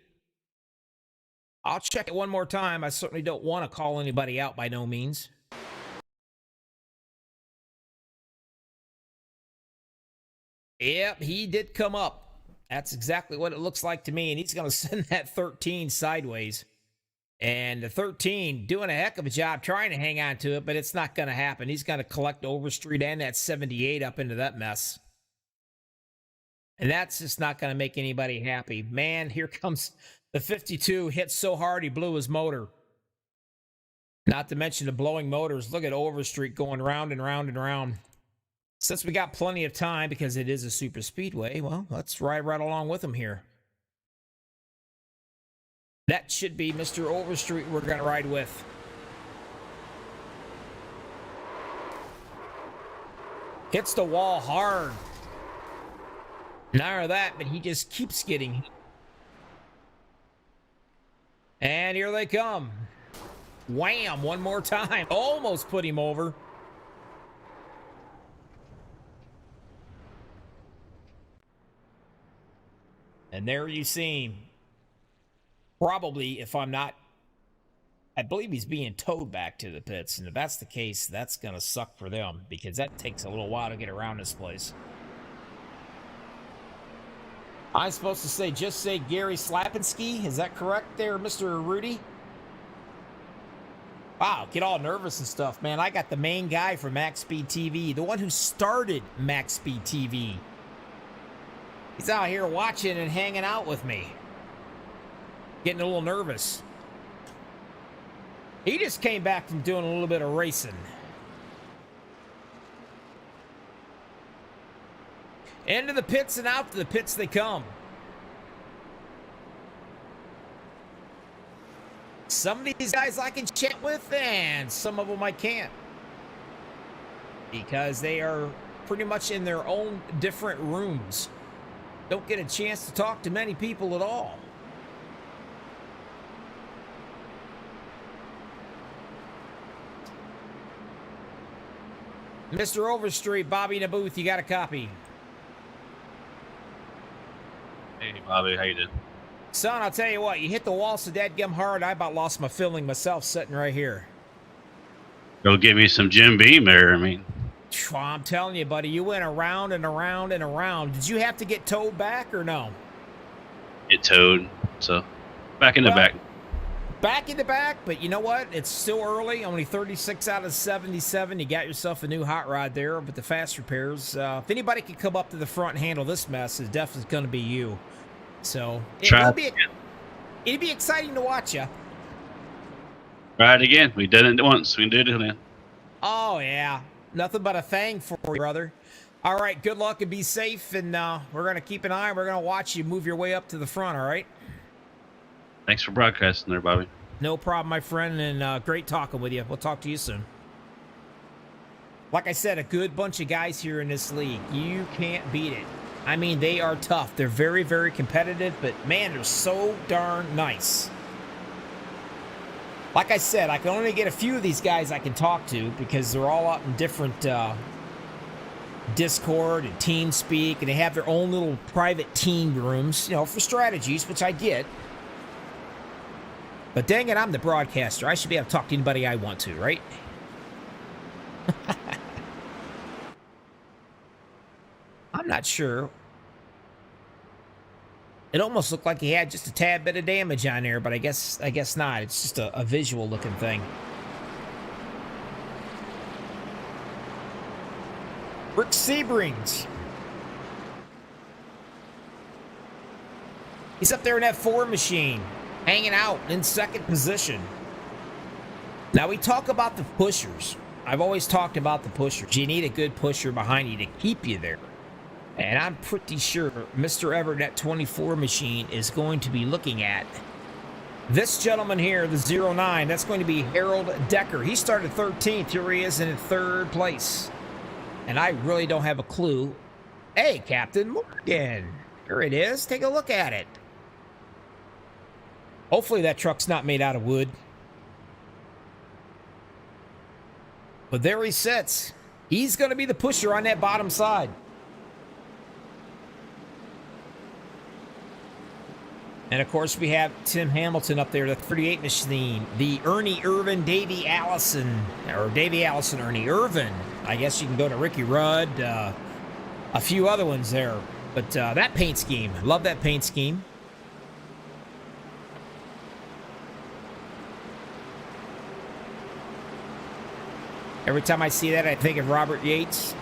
I'll check it one more time. I certainly don't want to call anybody out by no means. Yep, he did come up. That's exactly what it looks like to me, and he's going to send that 13 sideways. And the 13 doing a heck of a job trying to hang on to it, but it's not going to happen. He's going to collect Overstreet and that 78 up into that mess. And that's just not going to make anybody happy. Man, here comes the 52. Hit so hard he blew his motor. Not to mention the blowing motors. Look at Overstreet going round and round and round. Since we got plenty of time because it is a super speedway, well, let's ride right along with him here. That should be Mr. Overstreet we're going to ride with. Hits the wall hard. Not only that, but he just keeps getting. And here they come. Wham! One more time. Almost put him over. And there you see him. Probably, if I'm not, I believe he's being towed back to the pits. And if that's the case, that's going to suck for them because that takes a little while to get around this place. I'm supposed to say, just say Gary Slapinski. Is that correct there, Mr. Rudy? Wow, get all nervous and stuff, man. I got the main guy for MaxspeedTV, the one who started MaxspeedTV. He's out here watching and hanging out with me. Getting a little nervous. He just came back from doing a little bit of racing. Into the pits and out to the pits they come. Some of these guys I can chat with, and some of them I can't. Because they are pretty much in their own different rooms. Don't get a chance to talk to many people at all. Mr. Overstreet, Bobby in the booth, you got a copy. Hey, Bobby, how you doing? Son, I'll tell you what, you hit the wall so dadgum hard, I about lost my feeling myself sitting right here. Go get me some Jim Beam there. I mean, I'm telling you, buddy, you went around and around and around. Did you have to get towed back or no? get towed. So back in the back. Back in the back, but you know what? It's still early. Only 36 out of 77. You got yourself a new hot rod there with the fast repairs. If anybody could come up to the front and handle this mess, it's definitely going to be you. So it'd be exciting to watch you. Try it again. We did it once. We did it again. Oh, yeah. Nothing but a thing for you, brother. All right, good luck and be safe, and we're going to keep an eye. We're going to watch you move your way up to the front, all right? Thanks for broadcasting there, Bobby. No problem, my friend, and great talking with you. We'll talk to you soon. Like I said, a good bunch of guys here in this league. You can't beat it. I mean, they are tough. They're very, very competitive, but, man, they're so darn nice. Like I said, I can only get a few of these guys I can talk to because they're all up in different Discord and TeamSpeak, and they have their own little private team rooms, you know, for strategies, which I get. But dang it, I'm the broadcaster. I should be able to talk to anybody I want to, right? I'm not sure. It almost looked like he had just a tad bit of damage on there, but I guess not. It's just a visual looking thing. Rick Sebrings. He's up there in that Ford machine, hanging out in second position. Now, we talk about the pushers. I've always talked about the pushers. You need a good pusher behind you to keep you there. And I'm pretty sure Mr. Everett at 24 machine is going to be looking at this gentleman here, the 09. That's going to be Harold Decker. He started 13th. Here he is in third place. And I really don't have a clue. Hey, Captain Morgan. Here it is. Take a look at it. Hopefully that truck's not made out of wood. But there he sits. He's going to be the pusher on that bottom side. And, of course, we have Tim Hamilton up there, the 38 machine, the Ernie Irvin, Davey Allison, or Davey Allison, Ernie Irvin. I guess you can go to Ricky Rudd, a few other ones there. But that paint scheme, love that paint scheme. Every time I see that, I think of Robert Yates.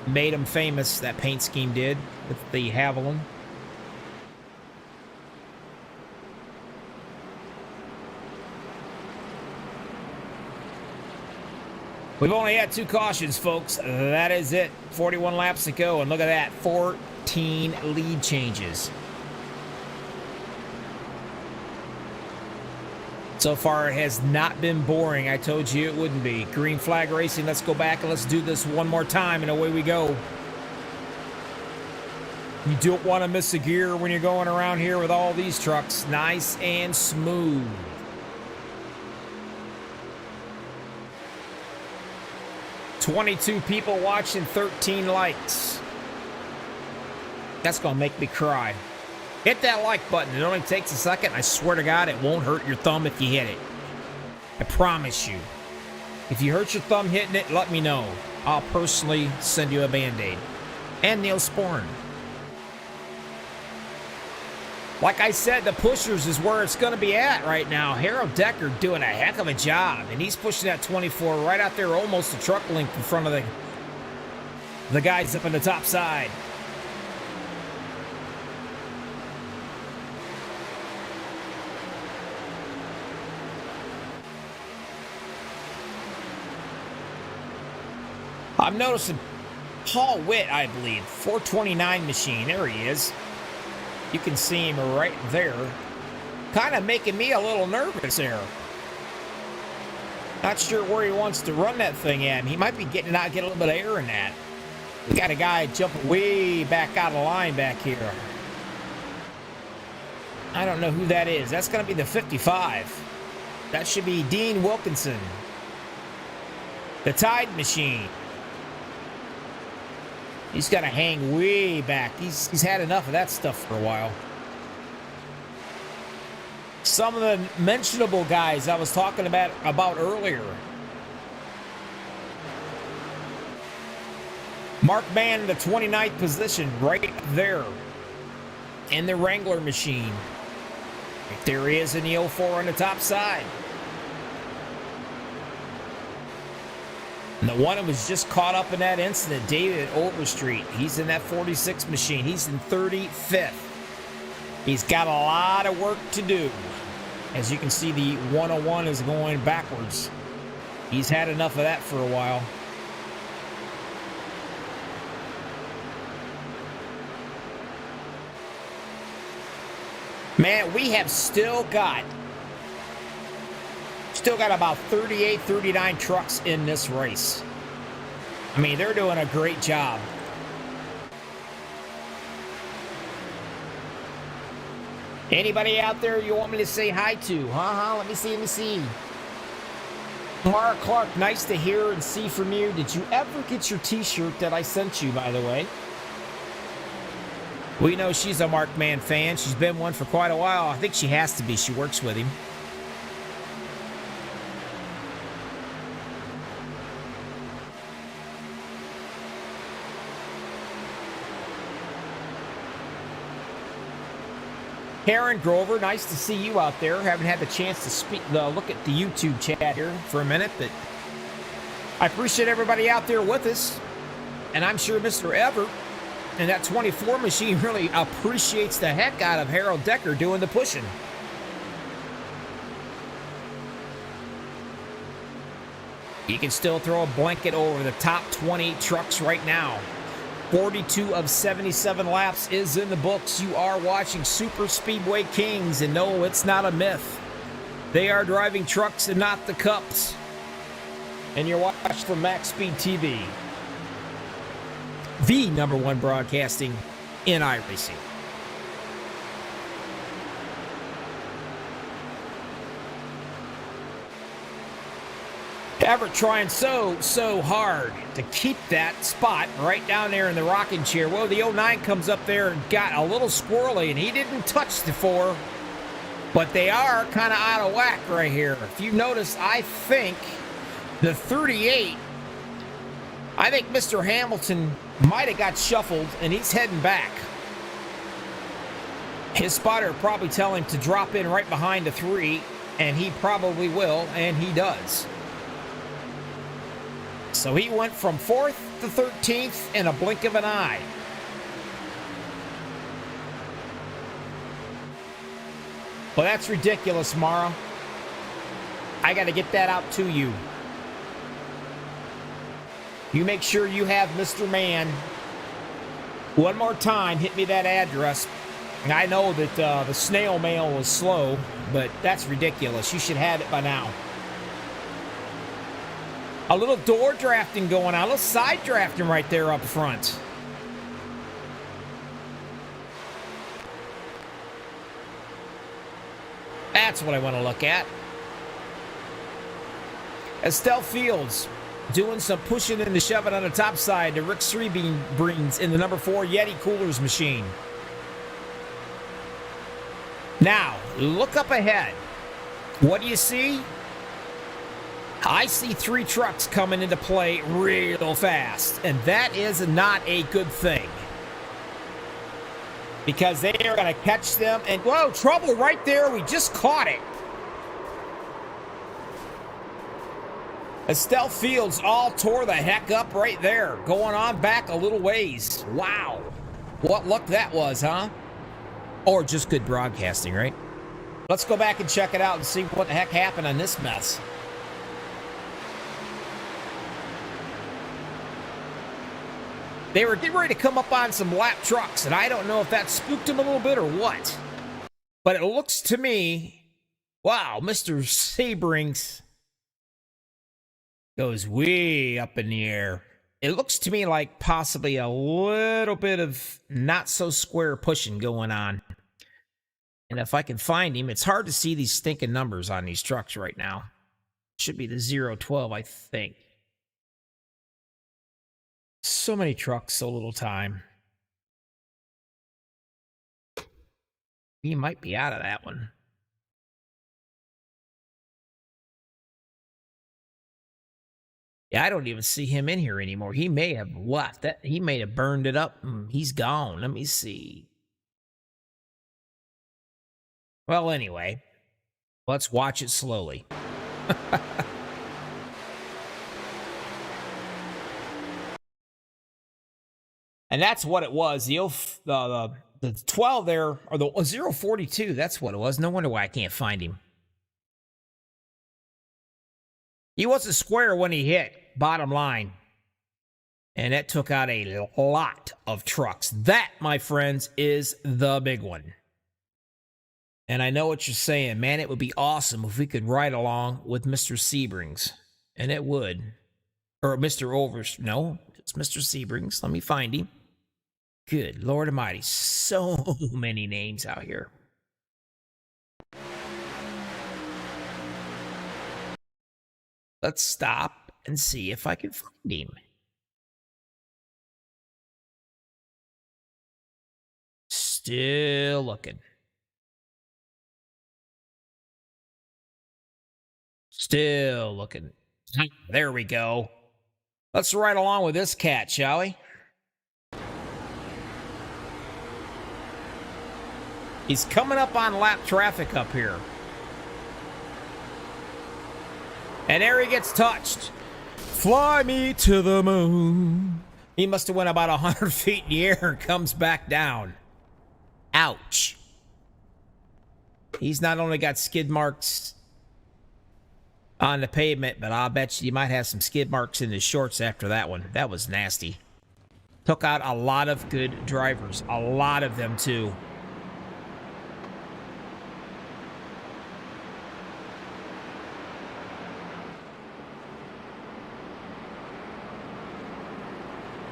Made him famous, that paint scheme did, with the Haviland. We've only had 2 cautions, folks. That is it. 41 laps to go, and look at that, 14 lead changes. So far, it has not been boring. I told you it wouldn't be. Green flag racing. Let's go back and let's do this one more time, and away we go. You don't want to miss a gear when you're going around here with all these trucks. Nice and smooth. $22 people watching, 13 likes. That's going to make me cry. Hit that like button. It only takes a second. I swear to God, it won't hurt your thumb if you hit it. I promise you. If you hurt your thumb hitting it, let me know. I'll personally send you a Band-Aid. And Neosporin. Like I said, the pushers is where it's going to be at right now. Harold Decker doing a heck of a job. And he's pushing that 24 right out there, almost a truck length in front of the guys up on the top side. I'm noticing Paul Witt, I believe, 429 machine. There he is. You can see him right there. Kind of making me a little nervous there. Not sure where he wants to run that thing at. He might be getting out, get a little bit of air in that. We got a guy jumping way back out of the line back here. I don't know who that is. That's going to be the 55. That should be Dean Wilkinson. The Tide Machine. He's got to hang way back. He's had enough of that stuff for a while. Some of the mentionable guys I was talking about earlier. Mark Mann in the 29th position, right there. In the Wrangler machine. There he is in the 04 on the top side. And the one that was just caught up in that incident, David Overstreet. He's in that 46 machine. He's in 35th. He's got a lot of work to do. As you can see, the 101 is going backwards. He's had enough of that for a while. Man, we have still got about 38, 39 trucks in this race. I mean, they're doing a great job. Anybody out there you want me to say hi to? Let me see. Mara Clark, nice to hear and see from you. Did you ever get your T-shirt that I sent you, by the way? We know she's a Mark Mann fan. She's been one for quite a while. I think she has to be. She works with him. Karen Grover, nice to see you out there. Haven't had the chance to look at the YouTube chat here for a minute, but I appreciate everybody out there with us. And I'm sure Mr. Everett and that 24 machine really appreciates the heck out of Harold Decker doing the pushing. You can still throw a blanket over the top 20 trucks right now. 42 of 77 laps is in the books. You are watching Super Speedway Kings, and no, it's not a myth. They are driving trucks and not the cups. And you're watching from MaxspeedTV, the #1 broadcasting in iRacing. Everett trying so hard to keep that spot right down there in the rocking chair. Well, the 09 comes up there and got a little squirrely, and he didn't touch the 4, but they are kind of out of whack right here. If you notice, I think the 38, I think Mr. Hamilton might have got shuffled, and he's heading back. His spotter probably tell him to drop in right behind the 3, and he probably will, and he does. So he went from 4th to 13th in a blink of an eye. Well, that's ridiculous, Mara. I got to get that out to you. You make sure you have Mr. Mann. One more time, hit me that address. And I know that the snail mail was slow, but that's ridiculous. You should have it by now. A little door drafting going on, a little side drafting right there up front. That's what I want to look at. Estelle Fields doing some pushing and shoving on the top side to Rick Srebreen's in the #4 Yeti Coolers machine. Now, look up ahead. What do you see? I see 3 trucks coming into play real fast, and that is not a good thing. Because they are going to catch them, and whoa, trouble right there. We just caught it. Estelle Fields all tore the heck up right there, going on back a little ways. Wow. What luck that was, huh? Or just good broadcasting, right? Let's go back and check it out and see what the heck happened on this mess. They were getting ready to come up on some lap trucks, and I don't know if that spooked them a little bit or what. But it looks to me, wow, Mr. Sebring goes way up in the air. It looks to me like possibly a little bit of not-so-square pushing going on. And if I can find him, it's hard to see these stinking numbers on these trucks right now. Should be the 012, I think. So many trucks, so little time. He might be out of that one. Yeah, I don't even see him in here anymore. He may have left. He may have burned it up. He's gone. Let me see. Well, anyway, let's watch it slowly. And that's what it was. The 12 there, or the 042, that's what it was. No wonder why I can't find him. He wasn't square when he hit, bottom line. And that took out a lot of trucks. That, my friends, is the big one. And I know what you're saying. Man, it would be awesome if we could ride along with Mr. Sebrings. And it would. Or Mr. Overs. No, it's Mr. Sebrings. Let me find him. Good Lord Almighty. So many names out here. Let's stop and see if I can find him. Still looking. Still looking. There we go. Let's ride along with this cat, shall we? He's coming up on lap traffic up here. And there he gets touched. Fly me to the moon. He must have went about 100 feet in the air and comes back down. Ouch. He's not only got skid marks on the pavement, but I'll bet you might have some skid marks in his shorts after that one. That was nasty. Took out a lot of good drivers. A lot of them, too.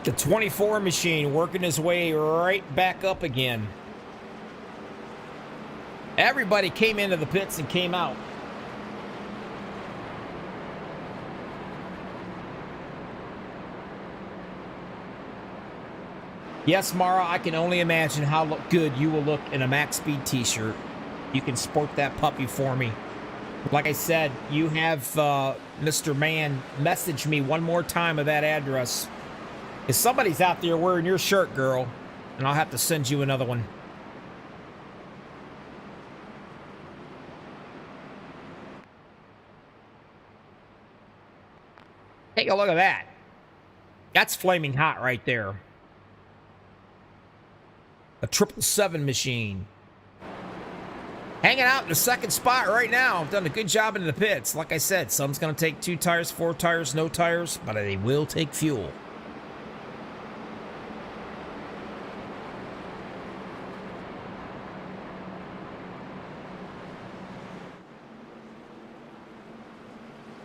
The 24 machine working his way right back up again. Everybody came into the pits and came out. Yes, Mara, I can only imagine how good you will look in a Max Speed T-shirt. You can sport that puppy for me. Like I said, you have Mr. Man message me one more time of that address. If somebody's out there wearing your shirt, girl, and I'll have to send you another one. Take a look at that. That's flaming hot right there. A 777 machine. Hanging out in the second spot right now. Done a good job in the pits. Like I said, some's going to take 2 tires, 4 tires, no tires, but they will take fuel.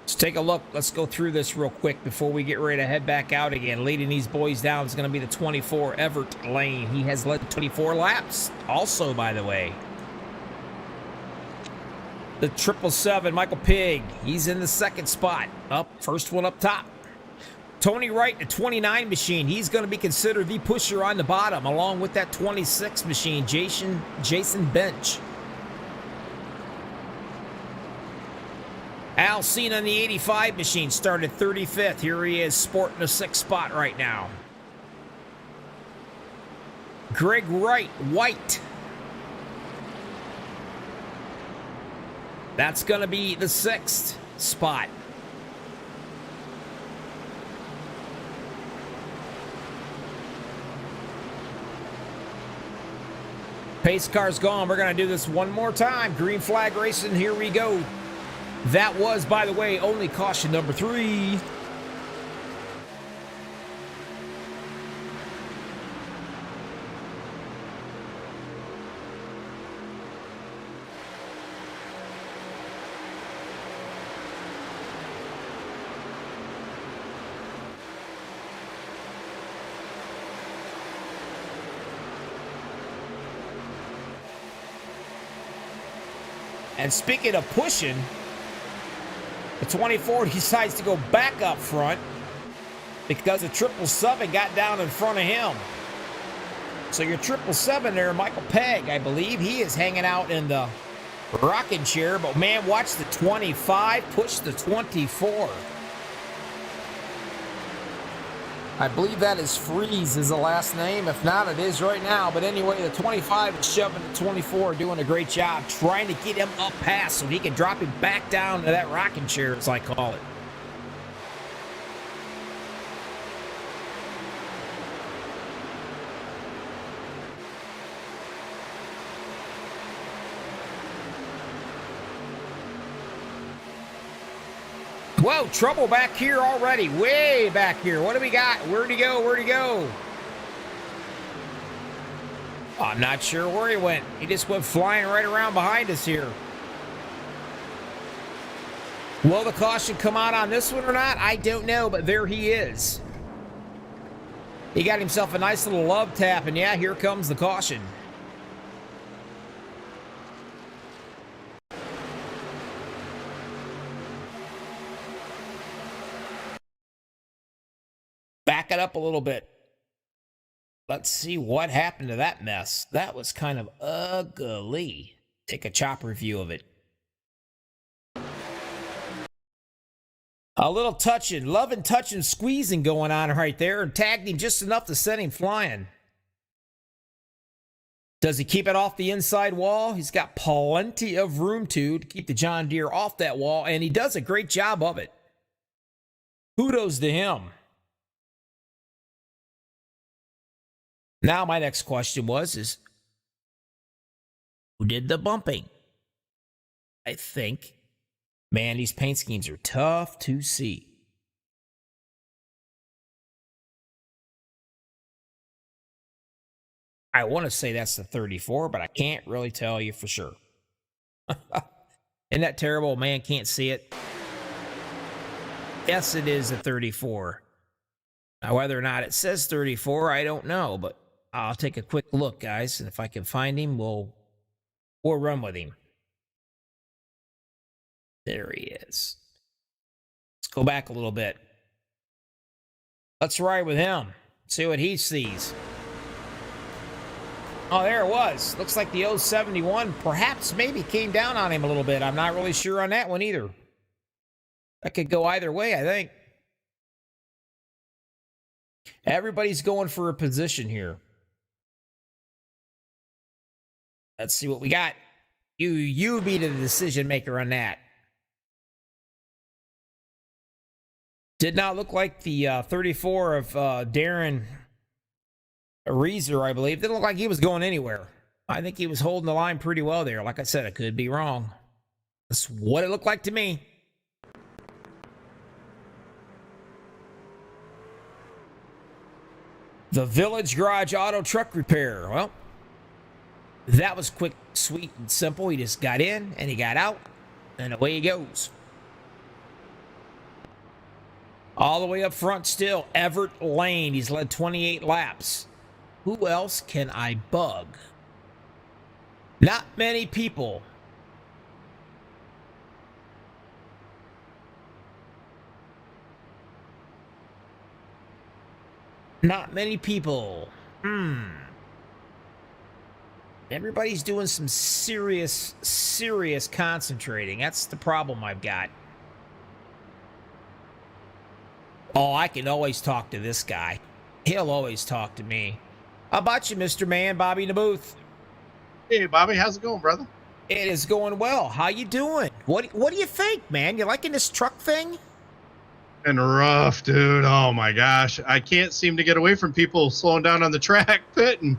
Let's take a look. Let's go through this real quick before we get ready to head back out again. Leading these boys down is going to be the 24 Everett Lane. He has led 24 laps also, by the way. The 777 Michael Pigg, he's in the second spot. First one up top. Tony Wright, the 29 machine, he's going to be considered the pusher on the bottom, along with that 26 machine, Jason Bench. Al Cena in the 85 machine started 35th. Here he is sporting a 6th spot right now. Greg Wright, White. That's going to be the 6th spot. Pace car's gone. We're going to do this one more time. Green flag racing. Here we go. That was, by the way, only caution number 3. And speaking of pushing, the 24 decides to go back up front. because a 777 got down in front of him. So your 777 there, Michael Pegg, I believe, he is hanging out in the rocking chair. But man, watch the 25 push the 24. I believe that is Freeze is the last name. If not, it is right now. But anyway, the 25 is shoving the 24, doing a great job trying to get him up past so he can drop him back down to that rocking chair, as I call it. Whoa, trouble back here already. Way back here. What do we got? Where'd he go? Where'd he go? Oh, I'm not sure where he went. He just went flying right around behind us here. Will the caution come out on this one or not? I don't know, but there he is. He got himself a nice little love tap, and yeah, here comes the caution. Back it up a little bit. Let's see what happened to that mess. That was kind of ugly. Take a chopper view of it. A little touching, loving, touching, squeezing going on right there, and tagged him just enough to send him flying. Does he keep it off the inside wall? He's got plenty of room to keep the John Deere off that wall, and he does a great job of it. Kudos to him. Now, my next question is who did the bumping? I think, man, these paint schemes are tough to see. I want to say that's the 34, but I can't really tell you for sure. Isn't that terrible? Man can't see it. Yes, it is a 34. Now, whether or not it says 34, I don't know, but I'll take a quick look, guys, and if I can find him, we'll run with him. There he is. Let's go back a little bit. Let's ride with him. See what he sees. Oh, there it was. Looks like the 071 perhaps maybe came down on him a little bit. I'm not really sure on that one either. That could go either way, I think. Everybody's going for a position here. Let's see what we got. You be the decision maker on that. Did not look like the 34 of Darren Reeser, I believe. Didn't look like he was going anywhere. I think he was holding the line pretty well there. Like I said, I could be wrong. That's what it looked like to me. The Village Garage Auto Truck Repair. Well, that was quick, sweet, and simple. He just got in, and he got out, and away he goes. All the way up front still, Everett Lane. He's led 28 laps. Who else can I bug? Not many people. Not many people. Everybody's doing some serious concentrating. That's the problem I've got. Oh, I can always talk to this guy. He'll always talk to me. How about you, Mr. Man, Bobby in the booth? Hey, Bobby, how's it going, brother? It is going well. How you doing? What do you think, man? You liking this truck thing? And rough, dude. Oh my gosh, I can't seem to get away from people slowing down on the track, pitting.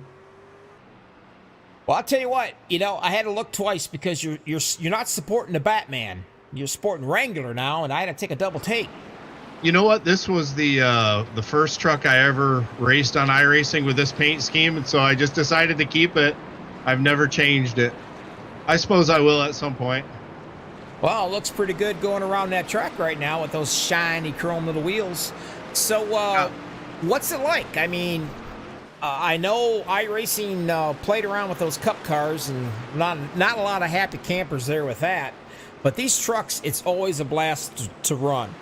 Well, I'll tell you what. You know, I had to look twice because you're not supporting the Batman. You're supporting Wrangler now, and I had to take a double take. You know what? This was the first truck I ever raced on iRacing with this paint scheme, and so I just decided to keep it. I've never changed it. I suppose I will at some point. Well, it looks pretty good going around that track right now with those shiny chrome little wheels. So, what's it like? I mean, I know iRacing played around with those cup cars, and not a lot of happy campers there with that. But these trucks, it's always a blast to run.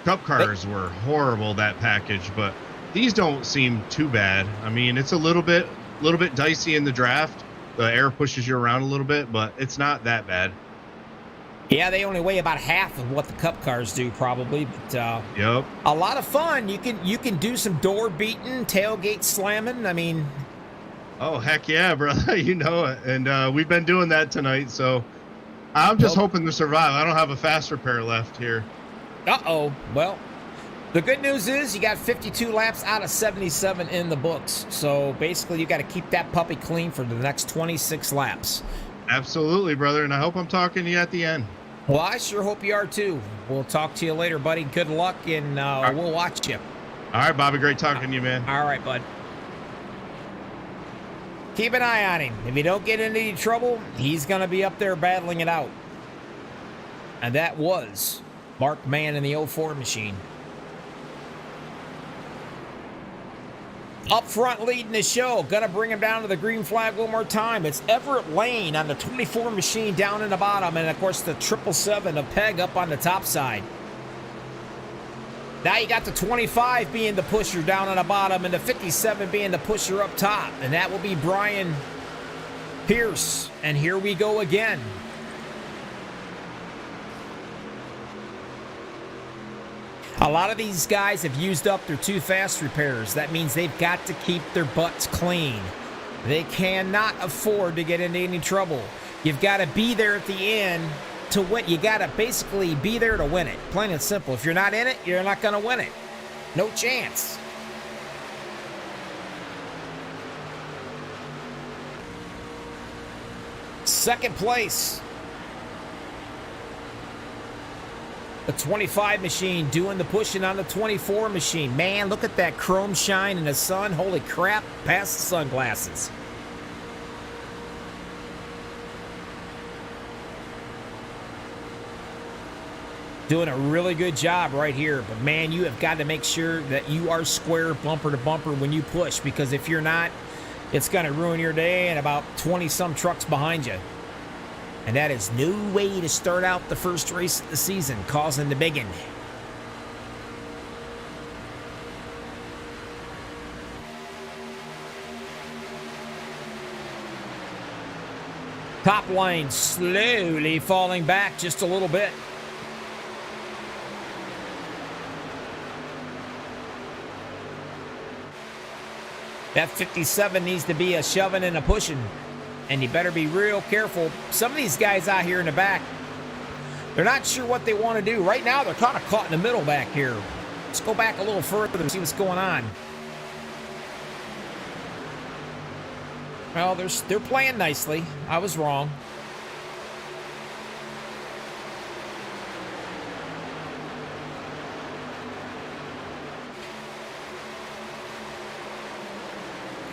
Cup cars were horrible, that package, but these don't seem too bad. I mean, it's a little bit dicey in the draft. The air pushes you around a little bit, but it's not that bad. Yeah, they only weigh about half of what the Cup cars do, probably. But Yep. a lot of fun. You can do some door beating, tailgate slamming. I mean, Oh, heck yeah, brother. You know it. And we've been doing that tonight, so I'm just hoping to survive. I don't have a fast repair left here. uh-oh. Well, the good news is you got 52 laps out of 77 in the books. So basically, you got to keep that puppy clean for the next 26 laps. Absolutely, brother, and I hope I'm talking to you at the end. Well, I sure hope you are too. We'll talk to you later, buddy. Good luck, and we'll watch you. All right, Bobby, great talking to you, man. All right, bud. Keep an eye on him. If you don't get into any trouble, he's going to be up there battling it out. And that was Mark Mann in the 04 machine. Up front leading the show. Gonna bring him down to the green flag one more time. It's Everett Lane on the 24 machine down in the bottom. And, of course, the 777 of Peg up on the top side. Now you got the 25 being the pusher down on the bottom and the 57 being the pusher up top. And that will be Brian Pierce. And here we go again. A lot of these guys have used up their too fast repairs. That means they've got to keep their butts clean. They cannot afford to get into any trouble. You've got to be there at the end to win. You got to basically be there to win it. Plain and simple. If you're not in it, you're not going to win it. No chance. Second place. The 25 machine doing the pushing on the 24 machine. Man, look at that chrome shine in the sun. Holy crap, past the sunglasses. Doing a really good job right here. But man, you have got to make sure that you are square bumper to bumper when you push. Because if you're not, it's going to ruin your day and about 20-some trucks behind you. And that is no way to start out the first race of the season, causing the biggin. Top line slowly falling back just a little bit. That 57 needs to be a shoving and a pushing. And you better be real careful. Some of these guys out here in the back, they're not sure what they want to do. Right now, they're kind of caught in the middle back here. Let's go back a little further and see what's going on. Well, they're playing nicely. I was wrong.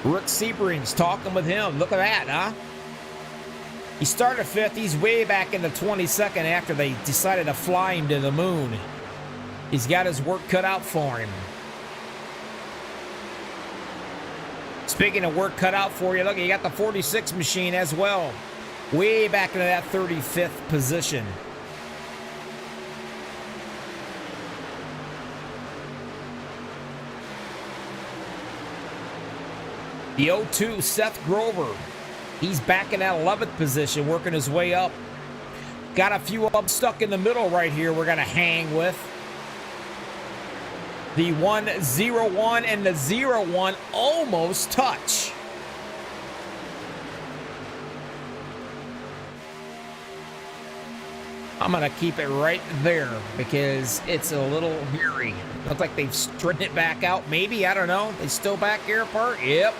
Rick Sebring's talking with him. Look at that, huh? He started fifth. He's way back in the 22nd after they decided to fly him to the moon. He's got his work cut out for him. Speaking of work cut out for you, look, you got the 46 machine as well. Way back into that 35th position. The 02, Seth Grover. He's back in that 11th position, working his way up. Got a few of them stuck in the middle right here we're going to hang with. The 101 and the 01 almost touch. I'm going to keep it right there because it's a little hairy. Looks like they've straightened it back out. Maybe, I don't know. They still back here apart? Yep.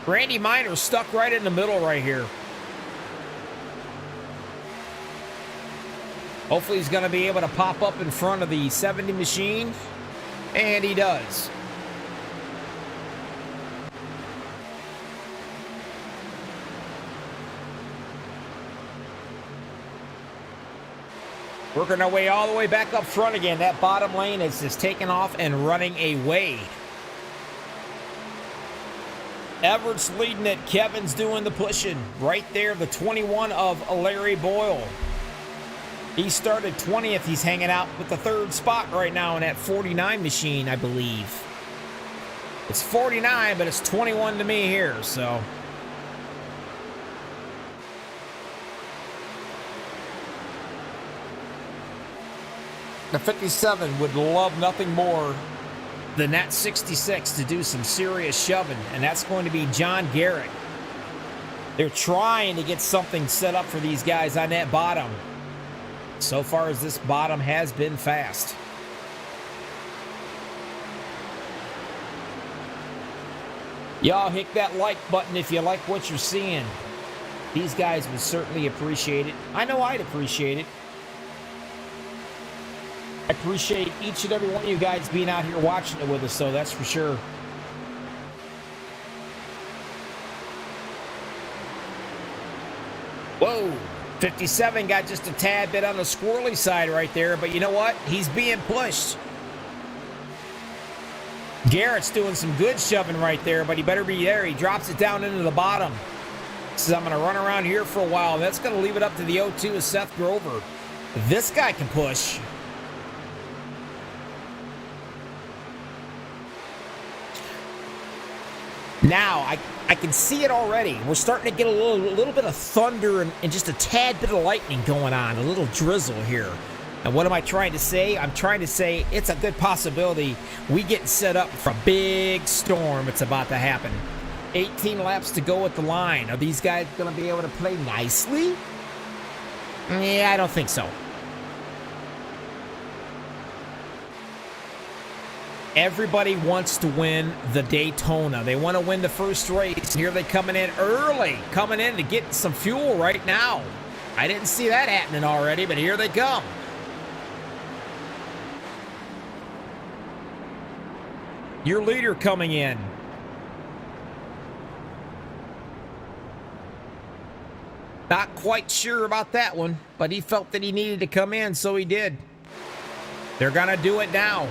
Randy Miner stuck right in the middle right here. Hopefully he's going to be able to pop up in front of the 70 machine. And he does. Working our way all the way back up front again. That bottom lane is just taking off and running away. Everett's leading it. Kevin's doing the pushing. Right there, the 21 of Larry Boyle. He started 20th. He's hanging out with the 3rd spot right now in that 49 machine, I believe. It's 49, but it's 21 to me here, so. The 57 would love nothing more than that 66 to do some serious shoving, and that's going to be John Garrett. They're trying to get something set up for these guys on that bottom. So far as this bottom has been fast. Y'all hit that like button if you like what you're seeing. These guys would certainly appreciate it. I know I'd appreciate it. I appreciate each and every one of you guys being out here watching it with us, so that's for sure. Whoa, 57 got just a tad bit on the squirrely side right there, but you know what? He's being pushed. Garrett's doing some good shoving right there, but he better be there. He drops it down into the bottom. Says, I'm going to run around here for a while. That's going to leave it up to the 0-2 of Seth Grover. This guy can push. Now, I can see it already. We're starting to get a little bit of thunder and just a tad bit of lightning going on, a little drizzle here. And what am I trying to say? I'm trying to say it's a good possibility we get set up for a big storm. It's about to happen. 18 laps to go at the line. Are these guys going to be able to play nicely? Yeah, I don't think so. Everybody wants to win the Daytona. They want to win the first race. Here they coming in early, coming in to get some fuel right now. I didn't see that happening already, but here they come. Your leader coming in. Not quite sure about that one, but he felt that he needed to come in, so he did. They're going to do it now.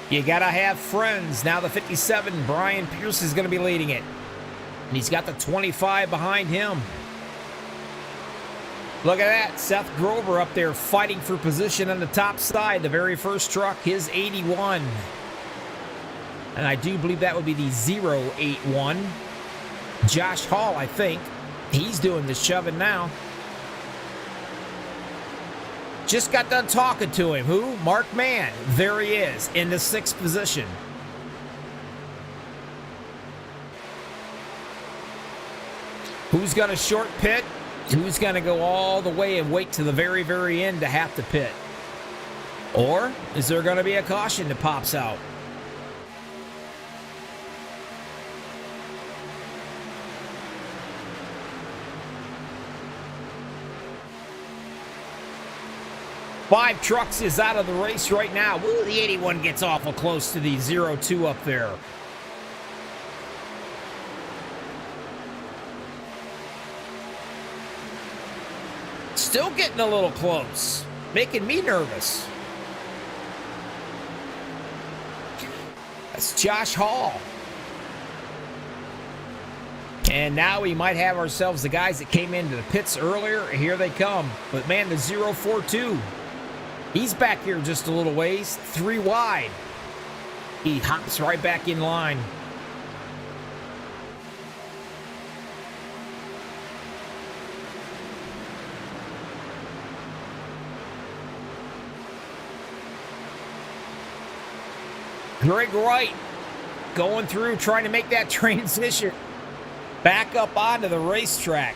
You got to have friends. Now the 57, Brian Pierce, is going to be leading it. And he's got the 25 behind him. Look at that. Seth Grover up there fighting for position on the top side. The very first truck, his 81. And I do believe that would be the 081. Josh Hall, I think. He's doing the shoving now. Just got done talking to him. Who? Mark Mann. There he is in the 6th position. Who's going to short pit? Who's going to go all the way and wait to the very, very end to have to pit? Or is there going to be a caution that pops out? Five trucks is out of the race right now. Ooh, the 81 gets awful close to the 0-2 up there. Still getting a little close, making me nervous. That's Josh Hall. And now we might have ourselves the guys that came into the pits earlier. Here they come. But man, the 042. He's back here just a little ways, 3 wide. He hops right back in line. Greg Wright going through, trying to make that transition back up onto the racetrack.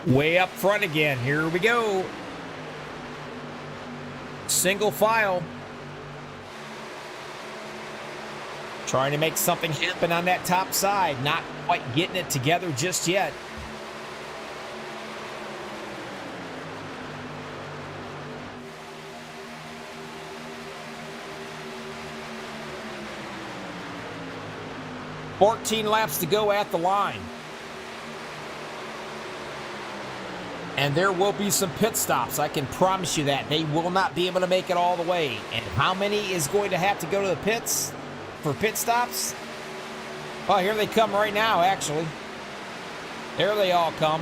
Way up front again. Here we go. Single file. Trying to make something happen on that top side. Not quite getting it together just yet. "14 laps to go at the line." And there will be some pit stops. I can promise you that. They will not be able to make it all the way. And how many is going to have to go to the pits for pit stops? Oh, here they come right now, actually. There they all come.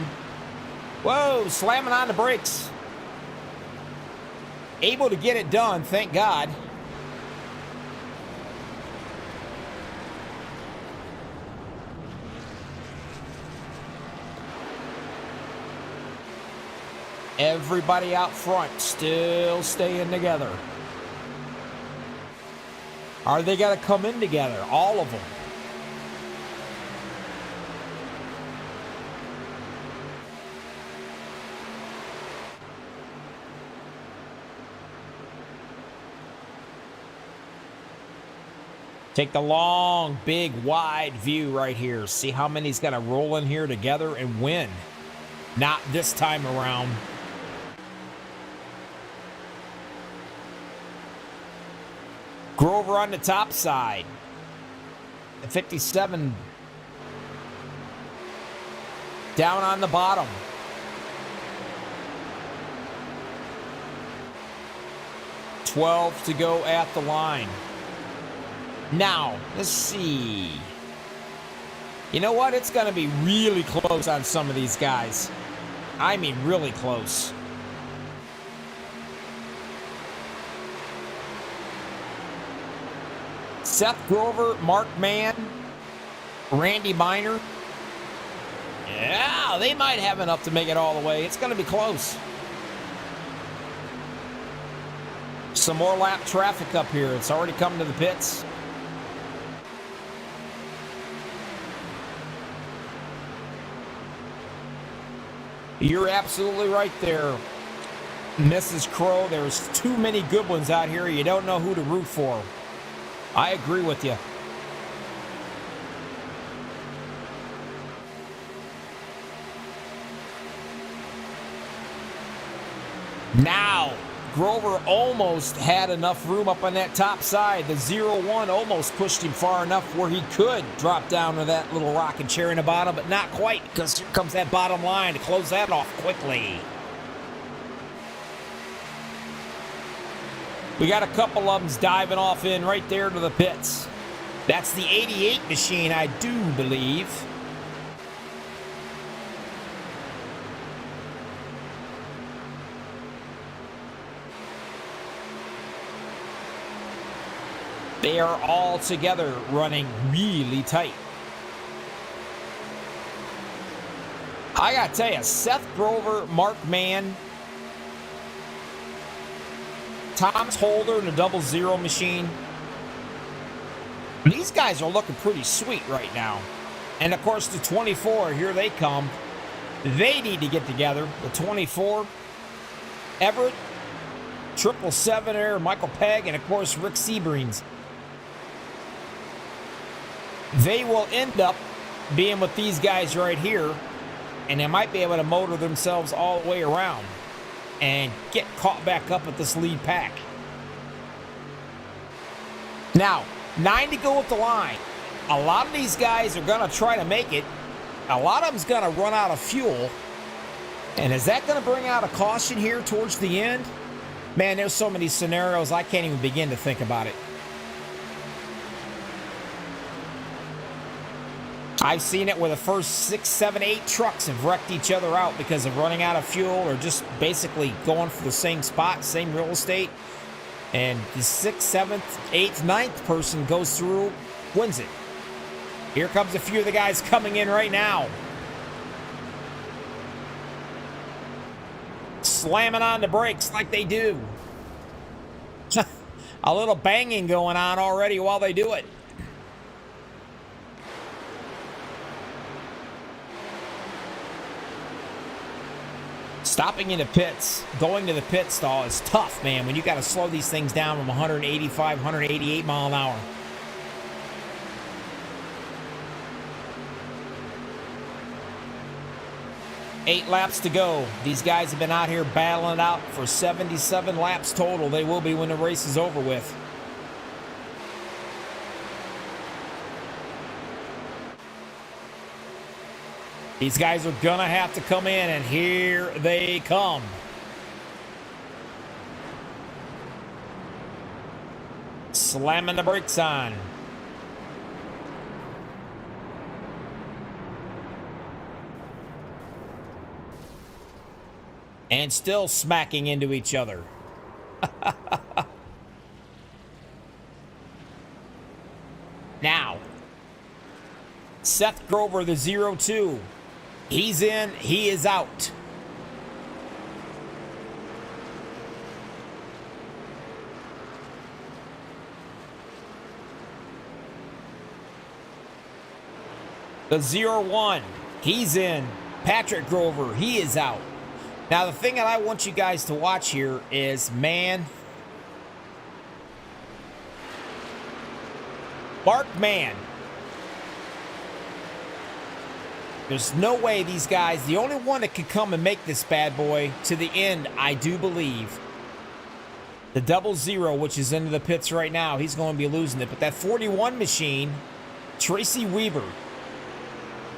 Whoa, slamming on the brakes. Able to get it done, thank God. Everybody out front still staying together. Are they going to come in together? All of them. Take the long, big, wide view right here. See how many's going to roll in here together and win. Not this time around. Grover on the top side. The 57 down on the bottom. $12 to go at the line. Now, let's see. You know what? It's going to be really close on some of these guys. I mean, really close. Seth Grover, Mark Mann, Randy Miner. Yeah, they might have enough to make it all the way. It's going to be close. Some more lap traffic up here. It's already come to the pits. You're absolutely right there, Mrs. Crow. There's too many good ones out here. You don't know who to root for. I agree with you. Now, Grover almost had enough room up on that top side. The 0-1 almost pushed him far enough where he could drop down to that little rocking chair in the bottom, but not quite, because here comes that bottom line to close that off quickly. We got a couple of them diving off in right there to the pits. That's the 88 machine, I do believe. They are all together running really tight. I gotta tell you, Seth Grover, Mark Mann, Thomas Holder in the 00 machine. These guys are looking pretty sweet right now. And of course the 24, here they come. They need to get together. The 24, Everett, 777 there, Michael Pegg, and of course Rick Sebreens. They will end up being with these guys right here, and they might be able to motor themselves all the way around and get caught back up at this lead pack. Now, 9 to go with the line. A lot of these guys are going to try to make it. A lot of them's going to run out of fuel. And is that going to bring out a caution here towards the end? Man, there's so many scenarios I can't even begin to think about it. I've seen it where the first 6, 7, 8 trucks have wrecked each other out because of running out of fuel or just basically going for the same spot, same real estate. And the 6th, 7th, 8th, 9th person goes through, wins it. Here comes a few of the guys coming in right now. Slamming on the brakes like they do. A little banging going on already while they do it. Stopping in the pits, going to the pit stall is tough, man, when you got to slow these things down from 185, 188 mile an hour. Eight laps to go. These guys have been out here battling it out for 77 laps total. They will be when the race is over with. These guys are going to have to come in, and here they come. Slamming the brakes on. And still smacking into each other. Now, Seth Grover, the 0-2. He's in, he is out. The 0-1, he's in. Patrick Grover, he is out. Now, the thing that I want you guys to watch here is, man, Mark Mann. There's no way these guys, the only one that could come and make this bad boy to the end, I do believe, the 00, which is into the pits right now, he's going to be losing it. But that 41 machine, Tracy Weaver,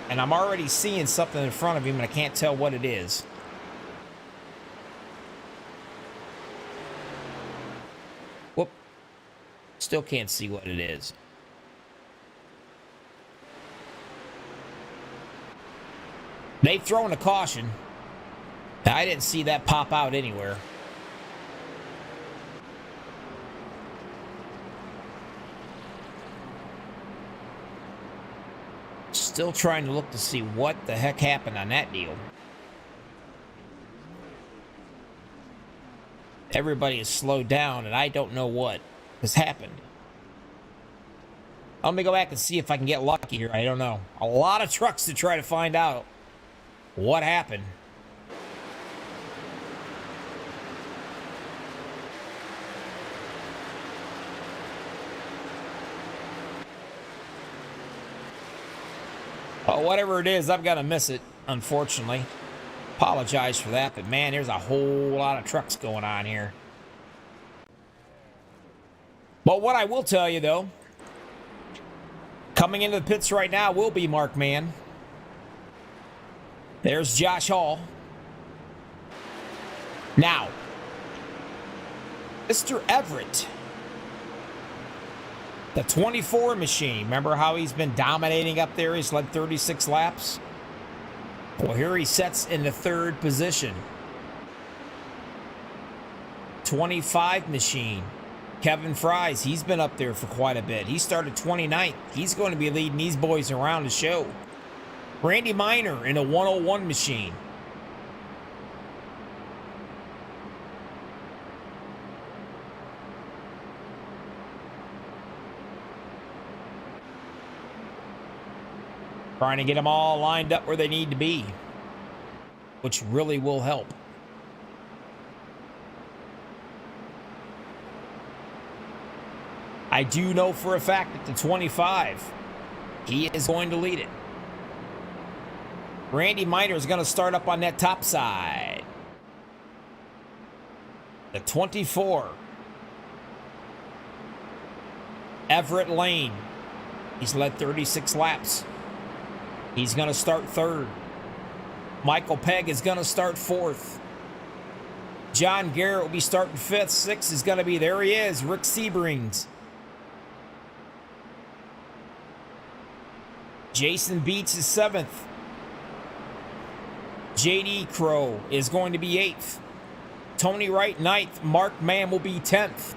and I'm already seeing something in front of him, and I can't tell what it is. Whoop. Still can't see what it is. They've thrown a caution. I didn't see that pop out anywhere. Still trying to look to see what the heck happened on that deal. Everybody is slowed down, and I don't know what has happened. Let me go back and see if I can get lucky here. I don't know. A lot of trucks to try to find out what happened. Oh, whatever it is, I've got to miss it, unfortunately. Apologize for that, but man, there's a whole lot of trucks going on here. But what I will tell you, though, coming into the pits right now will be Mark Mann. There's Josh Hall. Now, Mr. Everett, the 24 machine. Remember how he's been dominating up there? He's led 36 laps. Well, here he sets in the third position. 25 machine. Kevin Fries, he's been up there for quite a bit. He started 29th. He's going to be leading these boys around the show. Randy Miner in a 101 machine. Trying to get them all lined up where they need to be, which really will help. I do know for a fact that the 25, he is going to lead it. Randy Miner is going to start up on that top side. The 24. Everett Lane. He's led 36 laps. He's going to start third. Michael Pegg is going to start fourth. John Garrett will be starting fifth. Sixth is going to be, there he is, Rick Sebrings. Jason Beats is seventh. J.D. Crow is going to be eighth. Tony Wright ninth. Mark Mann will be 10th.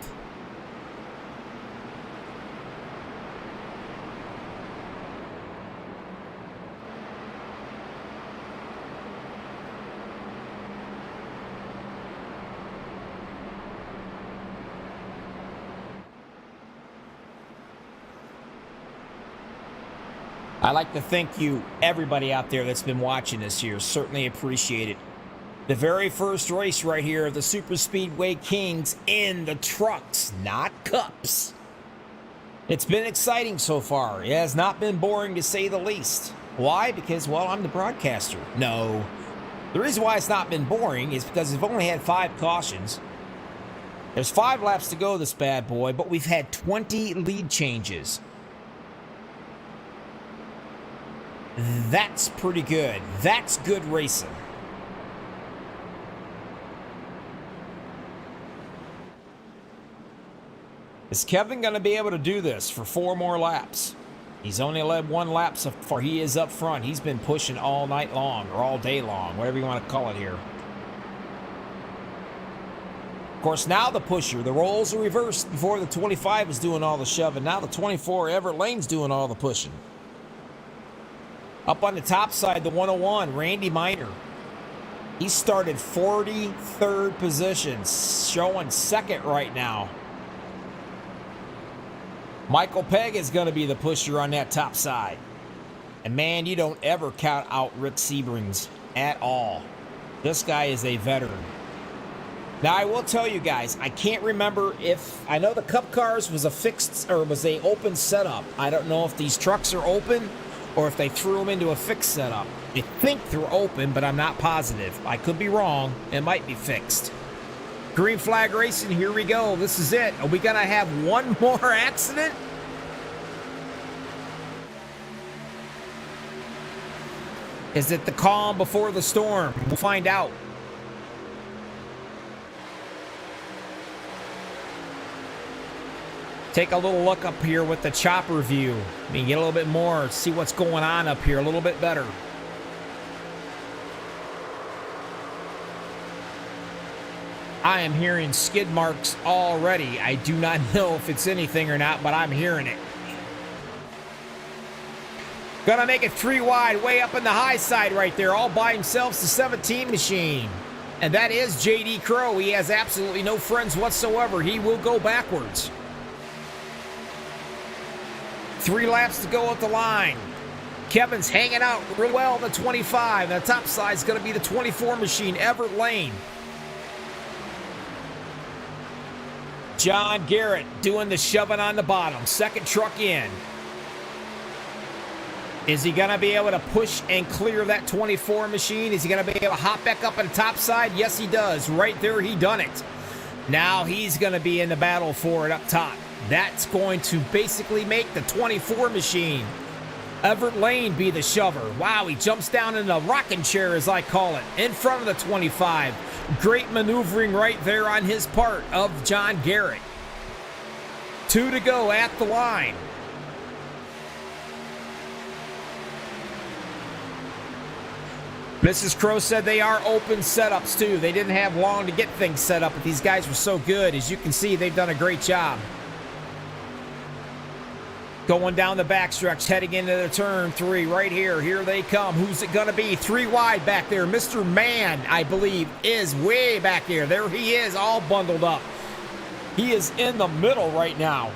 I'd like to thank you, everybody out there that's been watching this year. Certainly appreciate it. The very first race right here of the Super Speedway Kings in the trucks, not cups. It's been exciting so far. It has not been boring, to say the least. Why? Because, well, I'm the broadcaster. No. The reason why it's not been boring is because we've only had 5 cautions. There's 5 laps to go, this bad boy, but we've had 20 lead changes. That's pretty good. That's good racing. Is Kevin going to be able to do this for 4 more laps? He's only led 1 lap so far. He is up front. He's been pushing all night long, or all day long, whatever you want to call it here. Of course, now the pusher, the roles are reversed. Before the 25 was doing all the shoving. Now the 24, Everett Lane's doing all the pushing. Up on the top side, the 101, Randy Miner. He started 43rd position, showing 2nd right now. Michael Pegg is going to be the pusher on that top side. And man, you don't ever count out Rick Sebrings at all. This guy is a veteran. Now, I will tell you guys, I can't remember if... I know the Cup Cars was a fixed, or was a open setup. I don't know if these trucks are open or if they threw them into a fixed setup. I think they're open, but I'm not positive. I could be wrong. It might be fixed. Green flag racing, here we go. This is it. Are we going to have one more accident? Is it the calm before the storm? We'll find out. Take a little look up here with the chopper view. I mean, get a little bit more, see what's going on up here a little bit better. I am hearing skid marks already. I do not know if it's anything or not, but I'm hearing it. Gonna make it 3 wide, way up in the high side right there, all by himself, the 17 machine. And that is JD Crow. He has absolutely no friends whatsoever. He will go backwards. 3 laps to go at the line. Kevin's hanging out real well in the 25. The top side is going to be the 24 machine, Everett Lane. John Garrett doing the shoving on the bottom. 2nd truck in. Is he going to be able to push and clear that 24 machine? Is he going to be able to hop back up on the top side? Yes, he does. Right there, he done it. Now he's going to be in the battle for it up top. That's going to basically make the 24 machine, Everett Lane, be the shover. Wow, he jumps down in a rocking chair, as I call it, in front of the 25. Great maneuvering right there on his part of John Garrett. 2 to go at the line. Mrs. Crow said they are open setups, too. They didn't have long to get things set up, but these guys were so good. As you can see, they've done a great job. Going down the backstretch, heading into the turn 3 right here. Here they come. Who's it going to be? 3 wide back there. Mr. Man, I believe, is way back there. There he is, all bundled up. He is in the middle right now.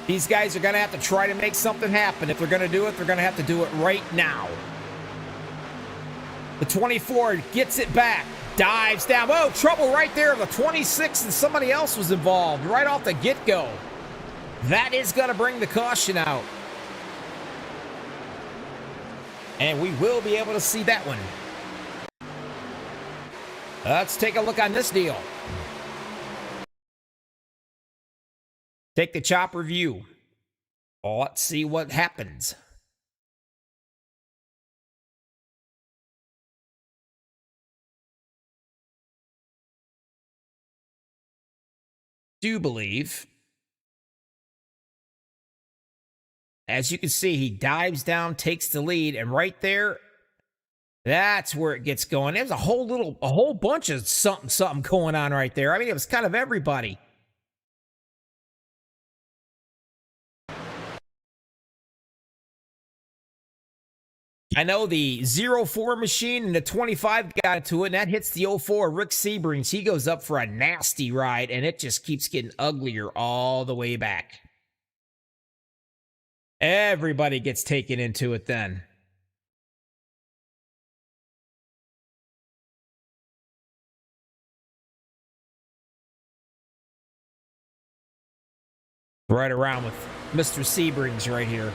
These guys are going to have to try to make something happen. If they're going to do it, they're going to have to do it right now. The 24 gets it back. Dives down. Whoa, trouble right there. The 26 and somebody else was involved right off the get-go. That is going to bring the caution out. And we will be able to see that one. Let's take a look on this deal. Take the chopper view. Let's see what happens. Do believe, as you can see, he dives down, takes the lead, and right there, that's where it gets going. There's a whole bunch of something going on right there. I mean, it was kind of everybody. I know the 04 machine and the 25 got into it, and that hits the 04. Rick Sebrings, he goes up for a nasty ride, and it just keeps getting uglier all the way back. Everybody gets taken into it then. Right around with Mr. Sebrings right here.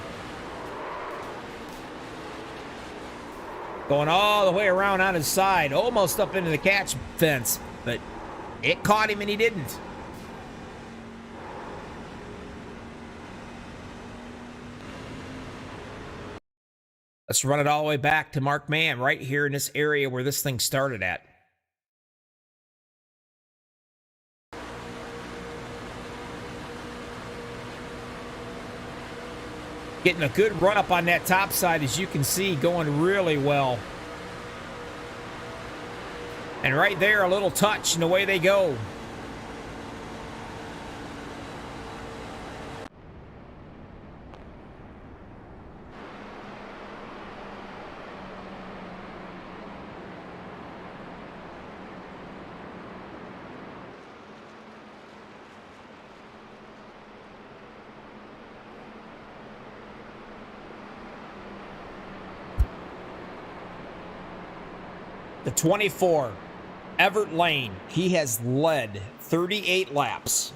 Going all the way around on his side, almost up into the catch fence, but it caught him and he didn't. Let's run it all the way back to Mark Mann right here in this area where this thing started at. Getting a good run up on that top side, as you can see, going really well. And right there, a little touch, and away they go. The 24, Everett Lane, he has led 38 laps.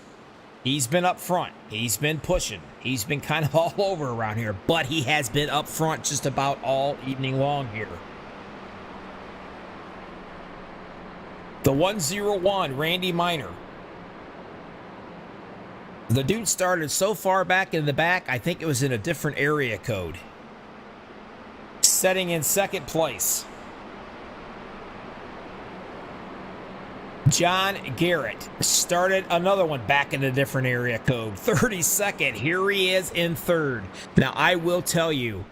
He's been up front. He's been pushing. He's been kind of all over around here, but he has been up front just about all evening long here. The 101, Randy Miner. The dude started so far back in the back, I think it was in a different area code. Setting in second place. John Garrett started another one back in a different area code. 32nd. Here he is in third. Now, I will tell you,